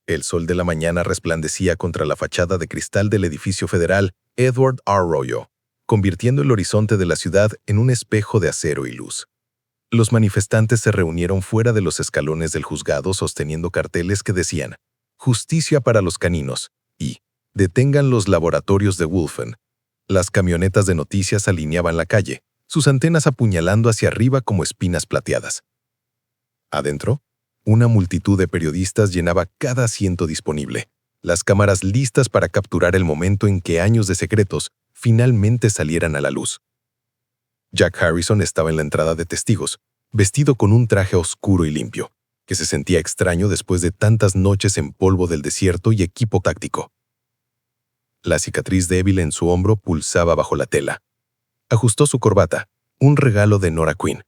El sol de la mañana resplandecía contra la fachada de cristal del edificio federal Edward R. Royo, convirtiendo el horizonte de la ciudad en un espejo de acero y luz. Los manifestantes se reunieron fuera de los escalones del juzgado sosteniendo carteles que decían «Justicia para los caninos» y «Detengan los laboratorios de Wolfen». Las camionetas de noticias alineaban la calle, sus antenas apuñalando hacia arriba como espinas plateadas. Adentro, una multitud de periodistas llenaba cada asiento disponible, las cámaras listas para capturar el momento en que años de secretos finalmente salieran a la luz. Jack Harrison estaba en la entrada de testigos, vestido con un traje oscuro y limpio, que se sentía extraño después de tantas noches en polvo del desierto y equipo táctico. La cicatriz débil en su hombro pulsaba bajo la tela. Ajustó su corbata, un regalo de Nora Quinn,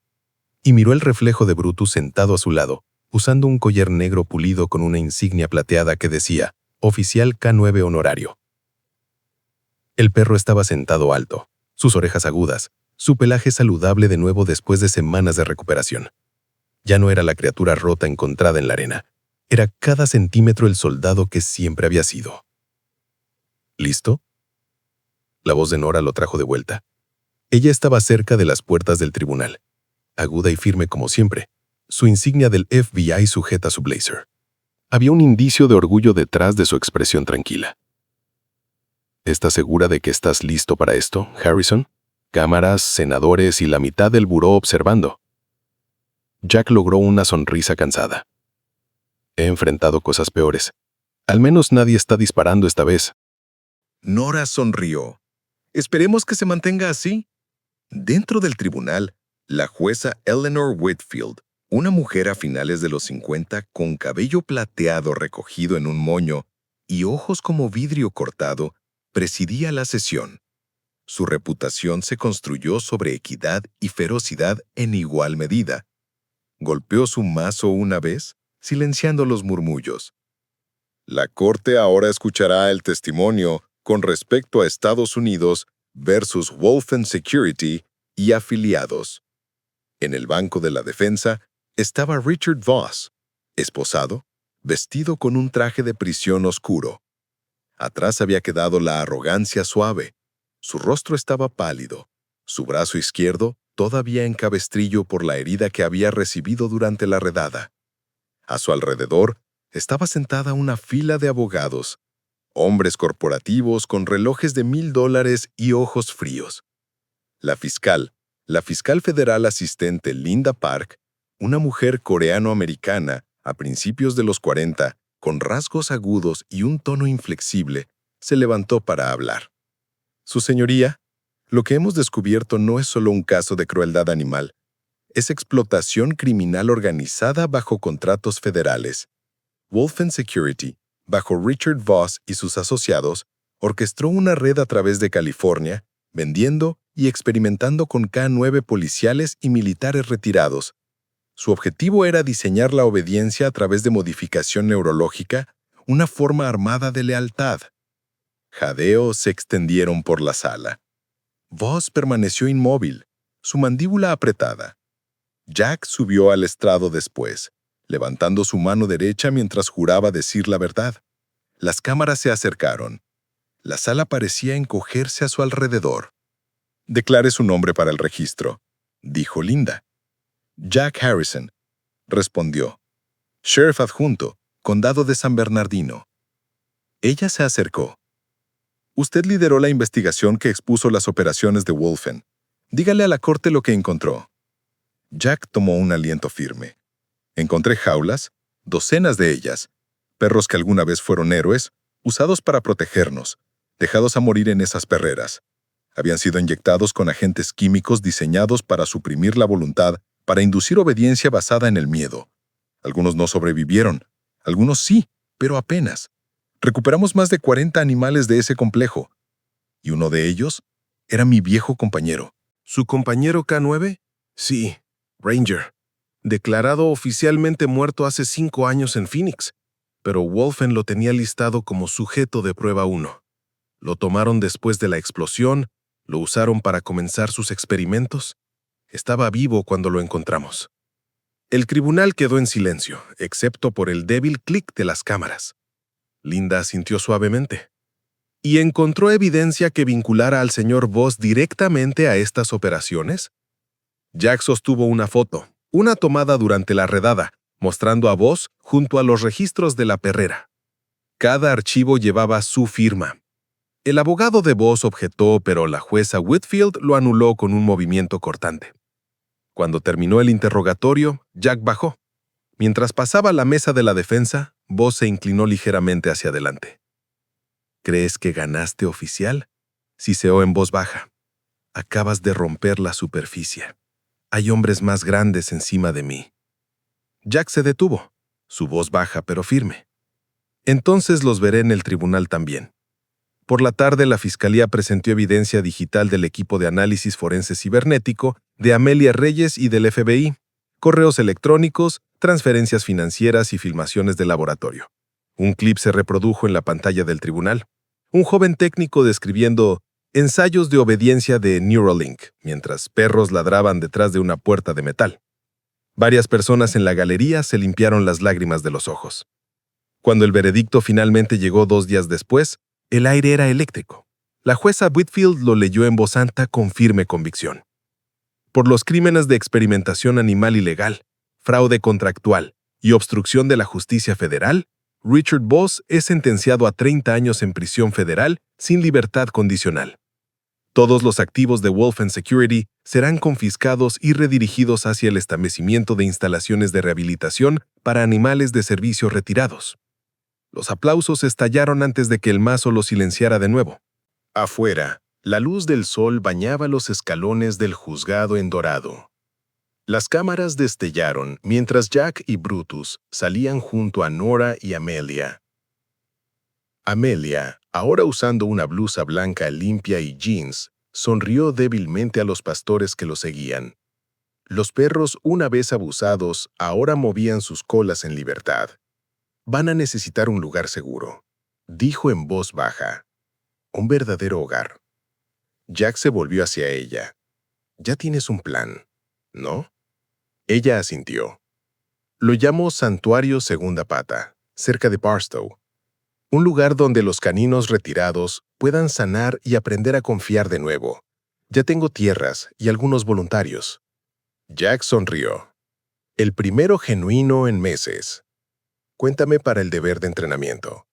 y miró el reflejo de Brutus sentado a su lado, usando un collar negro pulido con una insignia plateada que decía «Oficial K9 Honorario». El perro estaba sentado alto, sus orejas agudas, su pelaje saludable de nuevo después de semanas de recuperación. Ya no era la criatura rota encontrada en la arena. Era cada centímetro el soldado que siempre había sido. ¿Listo? La voz de Nora lo trajo de vuelta. Ella estaba cerca de las puertas del tribunal, aguda y firme como siempre, su insignia del FBI sujeta a su blazer. Había un indicio de orgullo detrás de su expresión tranquila. ¿Estás segura de que estás listo para esto, Harrison? Cámaras, senadores y la mitad del buró observando. Jack logró una sonrisa cansada. He enfrentado cosas peores. Al menos nadie está disparando esta vez. Nora sonrió. Esperemos que se mantenga así. Dentro del tribunal, la jueza Eleanor Whitfield, una mujer a finales de los 50 con cabello plateado recogido en un moño y ojos como vidrio cortado, presidía la sesión. Su reputación se construyó sobre equidad y ferocidad en igual medida. Golpeó su mazo una vez, silenciando los murmullos. La corte ahora escuchará el testimonio con respecto a Estados Unidos versus Wolfen Security y afiliados. En el banco de la defensa estaba Richard Voss, esposado, vestido con un traje de prisión oscuro. Atrás había quedado la arrogancia suave. Su rostro estaba pálido, su brazo izquierdo todavía en cabestrillo por la herida que había recibido durante la redada. A su alrededor estaba sentada una fila de abogados, hombres corporativos con relojes de $1000 y ojos fríos. La fiscal federal asistente Linda Park, una mujer coreano-americana a principios de los 40, con rasgos agudos y un tono inflexible, se levantó para hablar. Su señoría, lo que hemos descubierto no es solo un caso de crueldad animal, es explotación criminal organizada bajo contratos federales. Wolfen Security, bajo Richard Voss y sus asociados, orquestó una red a través de California, vendiendo y experimentando con K9 policiales y militares retirados. Su objetivo era diseñar la obediencia a través de modificación neurológica, una forma armada de lealtad. Jadeos se extendieron por la sala. Voss permaneció inmóvil, su mandíbula apretada. Jack subió al estrado después, levantando su mano derecha mientras juraba decir la verdad. Las cámaras se acercaron. La sala parecía encogerse a su alrededor. «Declare su nombre para el registro», dijo Linda. «Jack Harrison», respondió. «Sheriff adjunto, Condado de San Bernardino». Ella se acercó. «Usted lideró la investigación que expuso las operaciones de Wolfen. Dígale a la corte lo que encontró». Jack tomó un aliento firme. «Encontré jaulas, docenas de ellas, perros que alguna vez fueron héroes, usados para protegernos, dejados a morir en esas perreras. Habían sido inyectados con agentes químicos diseñados para suprimir la voluntad, para inducir obediencia basada en el miedo. Algunos no sobrevivieron, algunos sí, pero apenas. Recuperamos más de 40 animales de ese complejo. Y uno de ellos era mi viejo compañero. ¿Su compañero K9? Sí, Ranger. Declarado oficialmente muerto hace 5 años en Phoenix, pero Wolfen lo tenía listado como sujeto de prueba 1. Lo tomaron después de la explosión, lo usaron para comenzar sus experimentos. Estaba vivo cuando lo encontramos. El tribunal quedó en silencio, excepto por el débil clic de las cámaras. Linda asintió suavemente. ¿Y encontró evidencia que vinculara al señor Voss directamente a estas operaciones? Jack sostuvo una foto, una tomada durante la redada, mostrando a Voss junto a los registros de la perrera. Cada archivo llevaba su firma. El abogado de Voss objetó, pero la jueza Whitfield lo anuló con un movimiento cortante. Cuando terminó el interrogatorio, Jack bajó. Mientras pasaba la mesa de la defensa, Voss se inclinó ligeramente hacia adelante. ¿Crees que ganaste, oficial? Siseó en voz baja. Acabas de romper la superficie. Hay hombres más grandes encima de mí. Jack se detuvo, su voz baja pero firme. Entonces los veré en el tribunal también. Por la tarde, la Fiscalía presentó evidencia digital del equipo de análisis forense cibernético, de Amelia Reyes y del FBI, correos electrónicos, transferencias financieras y filmaciones de laboratorio. Un clip se reprodujo en la pantalla del tribunal. Un joven técnico describiendo ensayos de obediencia de Neuralink, mientras perros ladraban detrás de una puerta de metal. Varias personas en la galería se limpiaron las lágrimas de los ojos. Cuando el veredicto finalmente llegó 2 días después, el aire era eléctrico. La jueza Whitfield lo leyó en voz alta con firme convicción. Por los crímenes de experimentación animal ilegal, fraude contractual y obstrucción de la justicia federal, Richard Voss es sentenciado a 30 años en prisión federal sin libertad condicional. Todos los activos de Wolfen Security serán confiscados y redirigidos hacia el establecimiento de instalaciones de rehabilitación para animales de servicio retirados. Los aplausos estallaron antes de que el mazo lo silenciara de nuevo. Afuera, la luz del sol bañaba los escalones del juzgado en dorado. Las cámaras destellaron mientras Jack y Brutus salían junto a Nora y Amelia. Amelia, ahora usando una blusa blanca limpia y jeans, sonrió débilmente a los pastores que lo seguían. Los perros, una vez abusados, ahora movían sus colas en libertad. Van a necesitar un lugar seguro, dijo en voz baja. Un verdadero hogar. Jack se volvió hacia ella. Ya tienes un plan, ¿no? Ella asintió. Lo llamo Santuario Segunda Pata, cerca de Barstow. Un lugar donde los caninos retirados puedan sanar y aprender a confiar de nuevo. Ya tengo tierras y algunos voluntarios. Jack sonrió. El primero genuino en meses. Cuéntame para el deber de entrenamiento.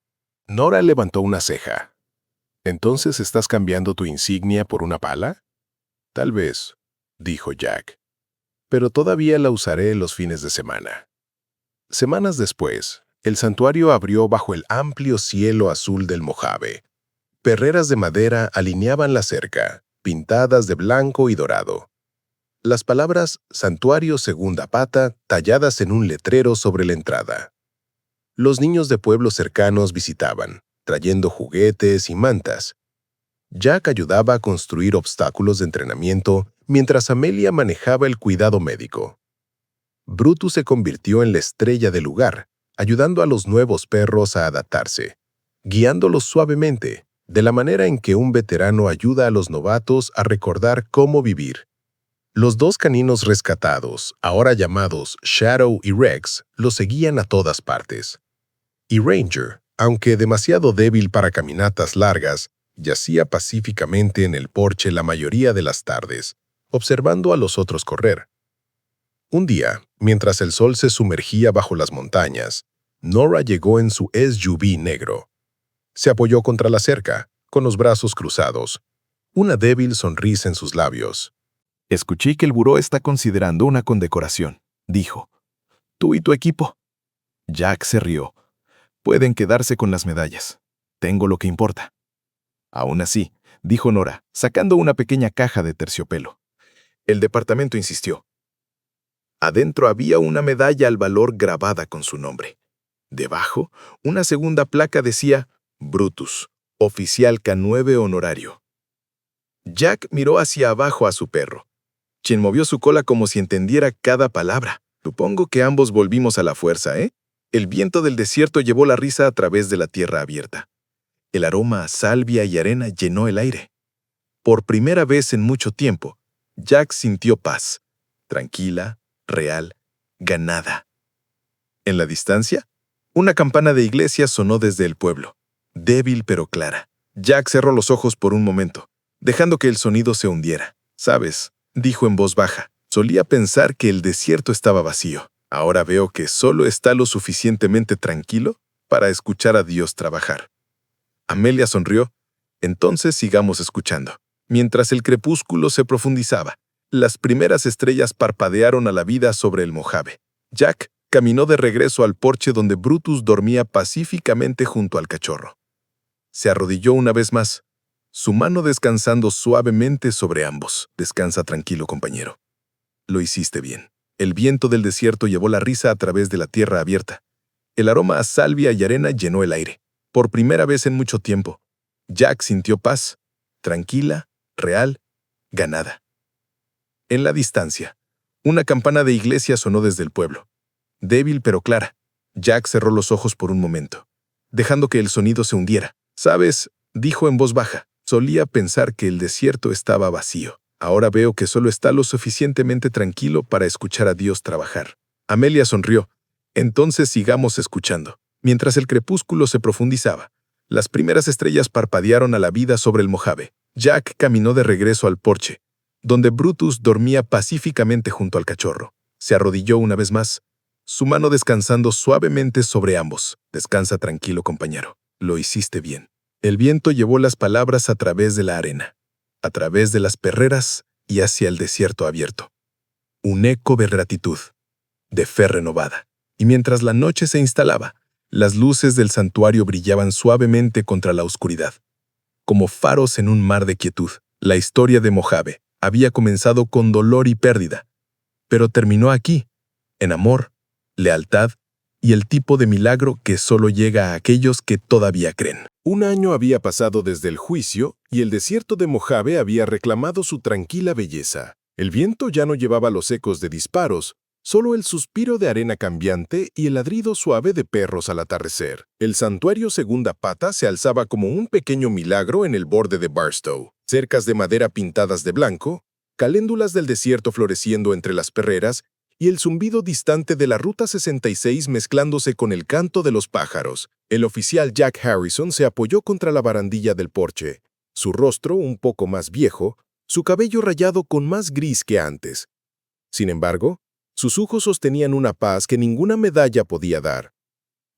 Nora levantó una ceja. ¿Entonces estás cambiando tu insignia por una pala? Tal vez, dijo Jack. Pero todavía la usaré los fines de semana. Semanas después, el santuario abrió bajo el amplio cielo azul del Mojave. Perreras de madera alineaban la cerca, pintadas de blanco y dorado. Las palabras Santuario Segunda Pata talladas en un letrero sobre la entrada. Los niños de pueblos cercanos visitaban, trayendo juguetes y mantas. Jack ayudaba a construir obstáculos de entrenamiento mientras Amelia manejaba el cuidado médico. Brutus se convirtió en la estrella del lugar, ayudando a los nuevos perros a adaptarse, guiándolos suavemente, de la manera en que un veterano ayuda a los novatos a recordar cómo vivir. Los 2 caninos rescatados, ahora llamados Shadow y Rex, los seguían a todas partes. Y Ranger, aunque demasiado débil para caminatas largas, yacía pacíficamente en el porche la mayoría de las tardes, observando a los otros correr. Un día, mientras el sol se sumergía bajo las montañas, Nora llegó en su SUV negro. Se apoyó contra la cerca, con los brazos cruzados, una débil sonrisa en sus labios. Escuché que el buró está considerando una condecoración, dijo. ¿Tú y tu equipo? Jack se rió. Pueden quedarse con las medallas. Tengo lo que importa. Aún así, dijo Nora, sacando una pequeña caja de terciopelo. El departamento insistió. Adentro había una medalla al valor grabada con su nombre. Debajo, una segunda placa decía Brutus, oficial K9 honorario. Jack miró hacia abajo a su perro, quien movió su cola como si entendiera cada palabra. Supongo que ambos volvimos a la fuerza, ¿eh? El viento del desierto llevó la risa a través de la tierra abierta. El aroma a salvia y arena llenó el aire. Por primera vez en mucho tiempo, Jack sintió paz, tranquila, real, ganada. En la distancia, una campana de iglesia sonó desde el pueblo, débil pero clara. Jack cerró los ojos por un momento, dejando que el sonido se hundiera. «¿Sabes?», dijo en voz baja. «Solía pensar que el desierto estaba vacío. Ahora veo que solo está lo suficientemente tranquilo para escuchar a Dios trabajar». Amelia sonrió. «Entonces sigamos escuchando». Mientras el crepúsculo se profundizaba, las primeras estrellas parpadearon a la vida sobre el Mojave. Jack caminó de regreso al porche donde Brutus dormía pacíficamente junto al cachorro. Se arrodilló una vez más, su mano descansando suavemente sobre ambos. «Descansa tranquilo, compañero. Lo hiciste bien». El viento del desierto llevó la risa a través de la tierra abierta. El aroma a salvia y arena llenó el aire. Por primera vez en mucho tiempo, Jack sintió paz, tranquila, real, ganada. En la distancia, una campana de iglesia sonó desde el pueblo. Débil pero clara. Jack cerró los ojos por un momento, dejando que el sonido se hundiera. «¿Sabes?», dijo en voz baja. «Solía pensar que el desierto estaba vacío. Ahora veo que solo está lo suficientemente tranquilo para escuchar a Dios trabajar». Amelia sonrió. «Entonces sigamos escuchando». Mientras el crepúsculo se profundizaba, las primeras estrellas parpadearon a la vida sobre el Mojave. Jack caminó de regreso al porche, donde Brutus dormía pacíficamente junto al cachorro. Se arrodilló una vez más, su mano descansando suavemente sobre ambos. «Descansa tranquilo, compañero. Lo hiciste bien». El viento llevó las palabras a través de la arena, a través de las perreras y hacia el desierto abierto. Un eco de gratitud, de fe renovada. Y mientras la noche se instalaba, las luces del santuario brillaban suavemente contra la oscuridad. Como faros en un mar de quietud, la historia de Mojave había comenzado con dolor y pérdida, pero terminó aquí, en amor, lealtad y el tipo de milagro que solo llega a aquellos que todavía creen. Un año había pasado desde el juicio y el desierto de Mojave había reclamado su tranquila belleza. El viento ya no llevaba los ecos de disparos, solo el suspiro de arena cambiante y el ladrido suave de perros al atardecer. El santuario Segunda Pata se alzaba como un pequeño milagro en el borde de Barstow. Cercas de madera pintadas de blanco, caléndulas del desierto floreciendo entre las perreras y el zumbido distante de la Ruta 66 mezclándose con el canto de los pájaros. El oficial Jack Harrison se apoyó contra la barandilla del porche, su rostro un poco más viejo, su cabello rayado con más gris que antes. Sin embargo, sus ojos sostenían una paz que ninguna medalla podía dar.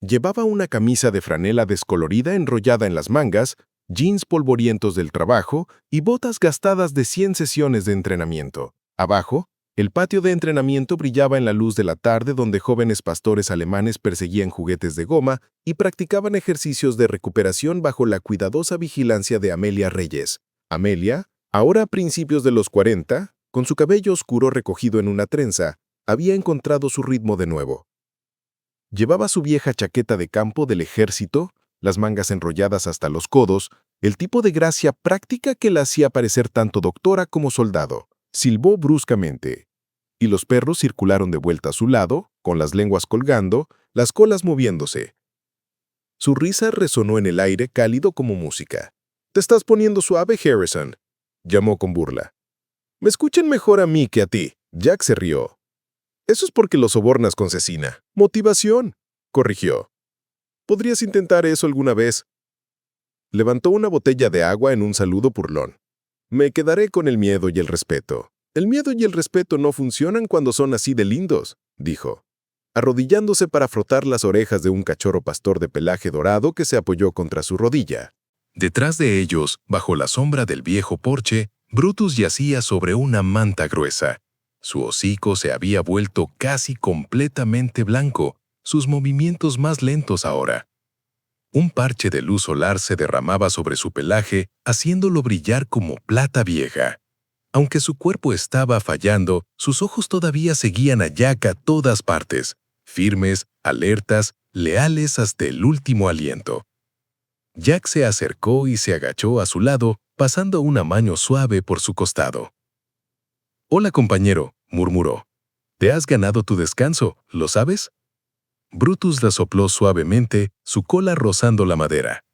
Llevaba una camisa de franela descolorida enrollada en las mangas, jeans polvorientos del trabajo y botas gastadas de 100 sesiones de entrenamiento. Abajo, el patio de entrenamiento brillaba en la luz de la tarde donde jóvenes pastores alemanes perseguían juguetes de goma y practicaban ejercicios de recuperación bajo la cuidadosa vigilancia de Amelia Reyes. Amelia, ahora a principios de los 40, con su cabello oscuro recogido en una trenza, había encontrado su ritmo de nuevo. Llevaba su vieja chaqueta de campo del ejército, las mangas enrolladas hasta los codos, el tipo de gracia práctica que la hacía parecer tanto doctora como soldado. Silbó bruscamente, y los perros circularon de vuelta a su lado, con las lenguas colgando, las colas moviéndose. Su risa resonó en el aire cálido como música. «Te estás poniendo suave, Harrison», llamó con burla. «Me escuchan mejor a mí que a ti». Jack se rió. «Eso es porque lo sobornas con cecina». «Motivación», corrigió. «Podrías intentar eso alguna vez». Levantó una botella de agua en un saludo burlón. «Me quedaré con el miedo y el respeto». «El miedo y el respeto no funcionan cuando son así de lindos», dijo, arrodillándose para frotar las orejas de un cachorro pastor de pelaje dorado que se apoyó contra su rodilla. Detrás de ellos, bajo la sombra del viejo porche, Brutus yacía sobre una manta gruesa. Su hocico se había vuelto casi completamente blanco, sus movimientos más lentos ahora. Un parche de luz solar se derramaba sobre su pelaje, haciéndolo brillar como plata vieja. Aunque su cuerpo estaba fallando, sus ojos todavía seguían a Jack a todas partes, firmes, alertas, leales hasta el último aliento. Jack se acercó y se agachó a su lado, pasando una mano suave por su costado. «Hola, compañero», murmuró. «Te has ganado tu descanso, ¿lo sabes?» Brutus la sopló suavemente, su cola rozando la madera.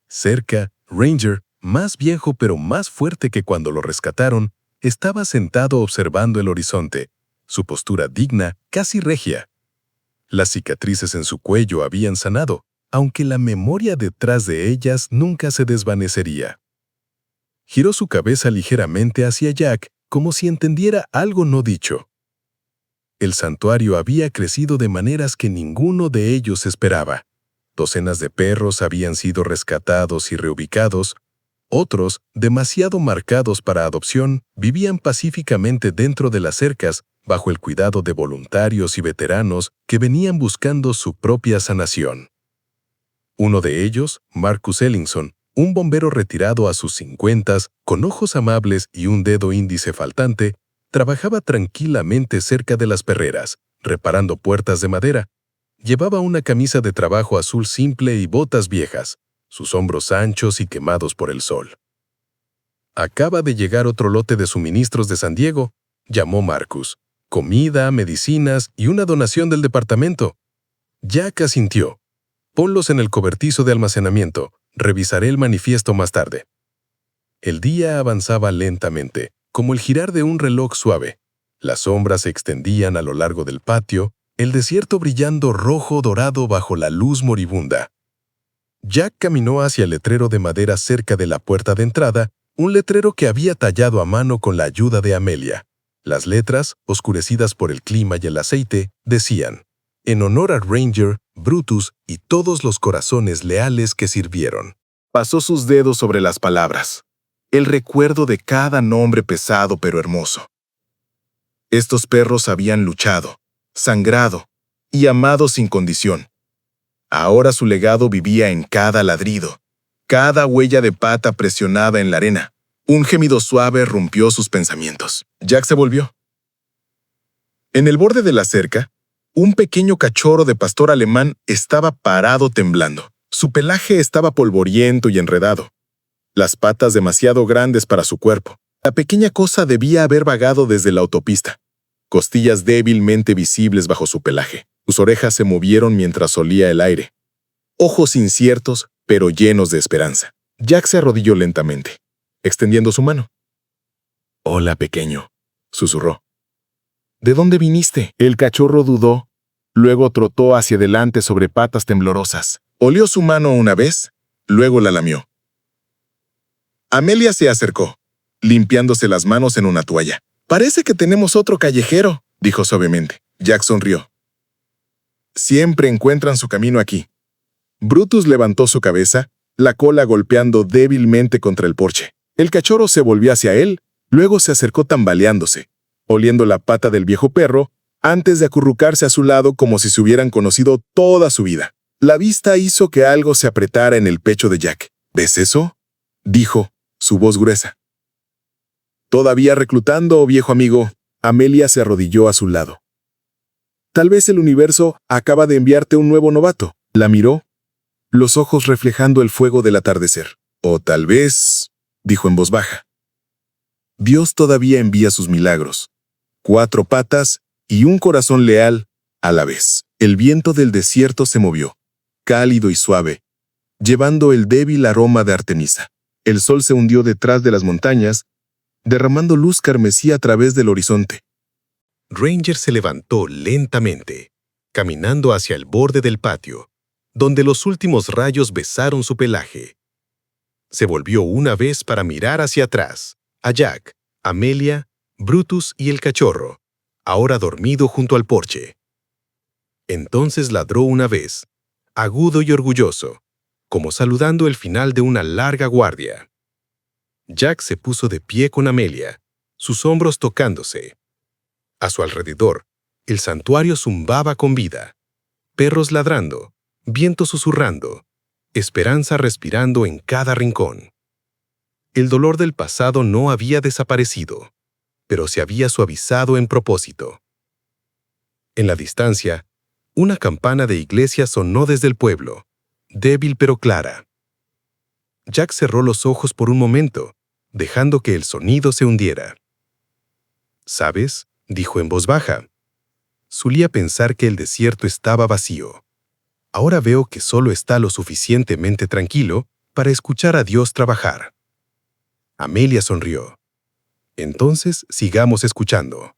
Cerca, Ranger, más viejo pero más fuerte que cuando lo rescataron, estaba sentado observando el horizonte, su postura digna, casi regia. Las cicatrices en su cuello habían sanado, aunque la memoria detrás de ellas nunca se desvanecería. Giró su cabeza ligeramente hacia Jack, como si entendiera algo no dicho. El santuario había crecido de maneras que ninguno de ellos esperaba. Docenas de perros habían sido rescatados y reubicados. Otros, demasiado marcados para adopción, vivían pacíficamente dentro de las cercas, bajo el cuidado de voluntarios y veteranos que venían buscando su propia sanación. Uno de ellos, Marcus Ellingson, un bombero retirado a sus 50s, con ojos amables y un dedo índice faltante, trabajaba tranquilamente cerca de las perreras, reparando puertas de madera. Llevaba una camisa de trabajo azul simple y botas viejas, sus hombros anchos y quemados por el sol. «Acaba de llegar otro lote de suministros de San Diego», llamó Marcus. «Comida, medicinas y una donación del departamento». Jack asintió. «Ponlos en el cobertizo de almacenamiento. Revisaré el manifiesto más tarde». El día avanzaba lentamente, como el girar de un reloj suave. Las sombras se extendían a lo largo del patio, el desierto brillando rojo dorado bajo la luz moribunda. Jack caminó hacia el letrero de madera cerca de la puerta de entrada, un letrero que había tallado a mano con la ayuda de Amelia. Las letras, oscurecidas por el clima y el aceite, decían: «En honor a Ranger, Brutus y todos los corazones leales que sirvieron». Pasó sus dedos sobre las palabras. El recuerdo de cada nombre pesado pero hermoso. Estos perros habían luchado, sangrado y amado sin condición. Ahora su legado vivía en cada ladrido, cada huella de pata presionada en la arena. Un gemido suave rompió sus pensamientos. Jack se volvió. En el borde de la cerca, un pequeño cachorro de pastor alemán estaba parado temblando. Su pelaje estaba polvoriento y enredado, las patas demasiado grandes para su cuerpo. La pequeña cosa debía haber vagado desde la autopista, costillas débilmente visibles bajo su pelaje. Sus orejas se movieron mientras olía el aire. Ojos inciertos, pero llenos de esperanza. Jack se arrodilló lentamente, extendiendo su mano. «Hola, pequeño», susurró. «¿De dónde viniste?» El cachorro dudó, luego trotó hacia adelante sobre patas temblorosas. Olió su mano una vez, luego la lamió. Amelia se acercó, limpiándose las manos en una toalla. «Parece que tenemos otro callejero», dijo suavemente. Jack sonrió. «Siempre encuentran su camino aquí». Brutus levantó su cabeza, la cola golpeando débilmente contra el porche. El cachorro se volvió hacia él, luego se acercó tambaleándose, oliendo la pata del viejo perro, antes de acurrucarse a su lado como si se hubieran conocido toda su vida. La vista hizo que algo se apretara en el pecho de Jack. «¿Ves eso?», dijo, su voz gruesa. «¿Todavía reclutando, viejo amigo?» Amelia se arrodilló a su lado. «Tal vez el universo acaba de enviarte un nuevo novato». La miró, los ojos reflejando el fuego del atardecer. «O tal vez», dijo en voz baja. «Dios todavía envía sus milagros. 4 patas y un corazón leal a la vez». El viento del desierto se movió, cálido y suave, llevando el débil aroma de artemisa. El sol se hundió detrás de las montañas, derramando luz carmesí a través del horizonte. Ranger se levantó lentamente, caminando hacia el borde del patio, donde los últimos rayos besaron su pelaje. Se volvió una vez para mirar hacia atrás, a Jack, Amelia, Brutus y el cachorro, ahora dormido junto al porche. Entonces ladró una vez, agudo y orgulloso, como saludando el final de una larga guardia. Jack se puso de pie con Amelia, sus hombros tocándose. A su alrededor, el santuario zumbaba con vida. Perros ladrando, viento susurrando, esperanza respirando en cada rincón. El dolor del pasado no había desaparecido, pero se había suavizado en propósito. En la distancia, una campana de iglesia sonó desde el pueblo, débil pero clara. Jack cerró los ojos por un momento, dejando que el sonido se hundiera. «¿Sabes?», dijo en voz baja. «Solía pensar que el desierto estaba vacío. Ahora veo que solo está lo suficientemente tranquilo para escuchar a Dios trabajar». Amelia sonrió. «Entonces sigamos escuchando».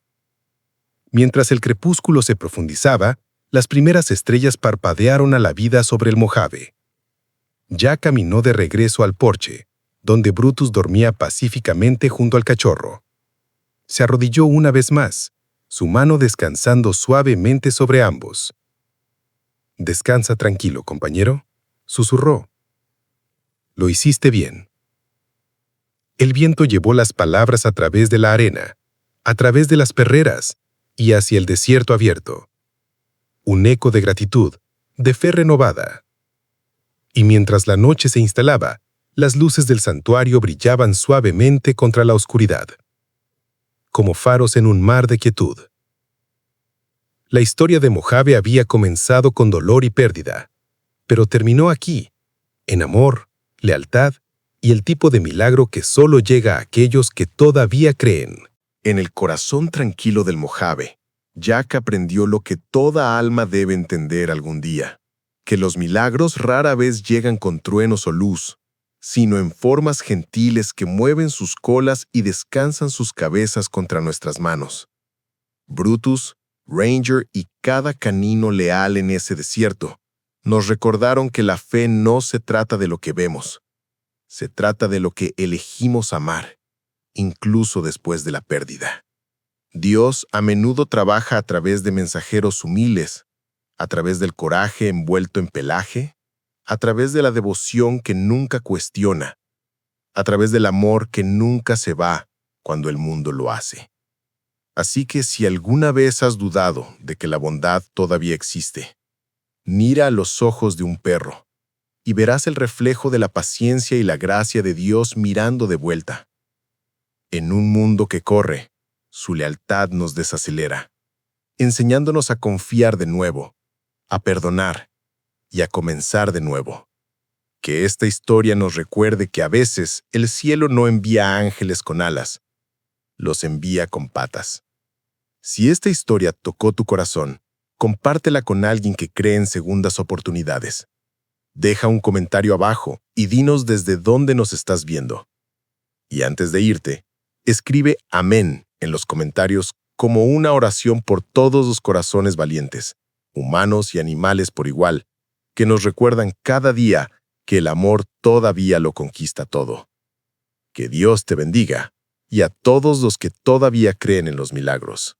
Mientras el crepúsculo se profundizaba, las primeras estrellas parpadearon a la vida sobre el Mojave. Jack caminó de regreso al porche, donde Brutus dormía pacíficamente junto al cachorro. Se arrodilló una vez más, su mano descansando suavemente sobre ambos. «Descansa tranquilo, compañero», susurró. «Lo hiciste bien». El viento llevó las palabras a través de la arena, a través de las perreras y hacia el desierto abierto. Un eco de gratitud, de fe renovada. Y mientras la noche se instalaba, las luces del santuario brillaban suavemente contra la oscuridad, como faros en un mar de quietud. La historia de Mojave había comenzado con dolor y pérdida, pero terminó aquí, en amor, lealtad y el tipo de milagro que solo llega a aquellos que todavía creen. En el corazón tranquilo del Mojave, Jack aprendió lo que toda alma debe entender algún día, que los milagros rara vez llegan con truenos o luz, sino en formas gentiles que mueven sus colas y descansan sus cabezas contra nuestras manos. Brutus, Ranger y cada canino leal en ese desierto nos recordaron que la fe no se trata de lo que vemos, se trata de lo que elegimos amar, incluso después de la pérdida. Dios a menudo trabaja a través de mensajeros humildes, a través del coraje envuelto en pelaje, a través de la devoción que nunca cuestiona, a través del amor que nunca se va cuando el mundo lo hace. Así que si alguna vez has dudado de que la bondad todavía existe, mira a los ojos de un perro y verás el reflejo de la paciencia y la gracia de Dios mirando de vuelta. En un mundo que corre, su lealtad nos desacelera, enseñándonos a confiar de nuevo, a perdonar y a comenzar de nuevo. Que esta historia nos recuerde que a veces el cielo no envía ángeles con alas, los envía con patas. Si esta historia tocó tu corazón, compártela con alguien que cree en segundas oportunidades. Deja un comentario abajo y dinos desde dónde nos estás viendo. Y antes de irte, escribe amén en los comentarios como una oración por todos los corazones valientes, humanos y animales por igual, que nos recuerdan cada día que el amor todavía lo conquista todo. Que Dios te bendiga y a todos los que todavía creen en los milagros.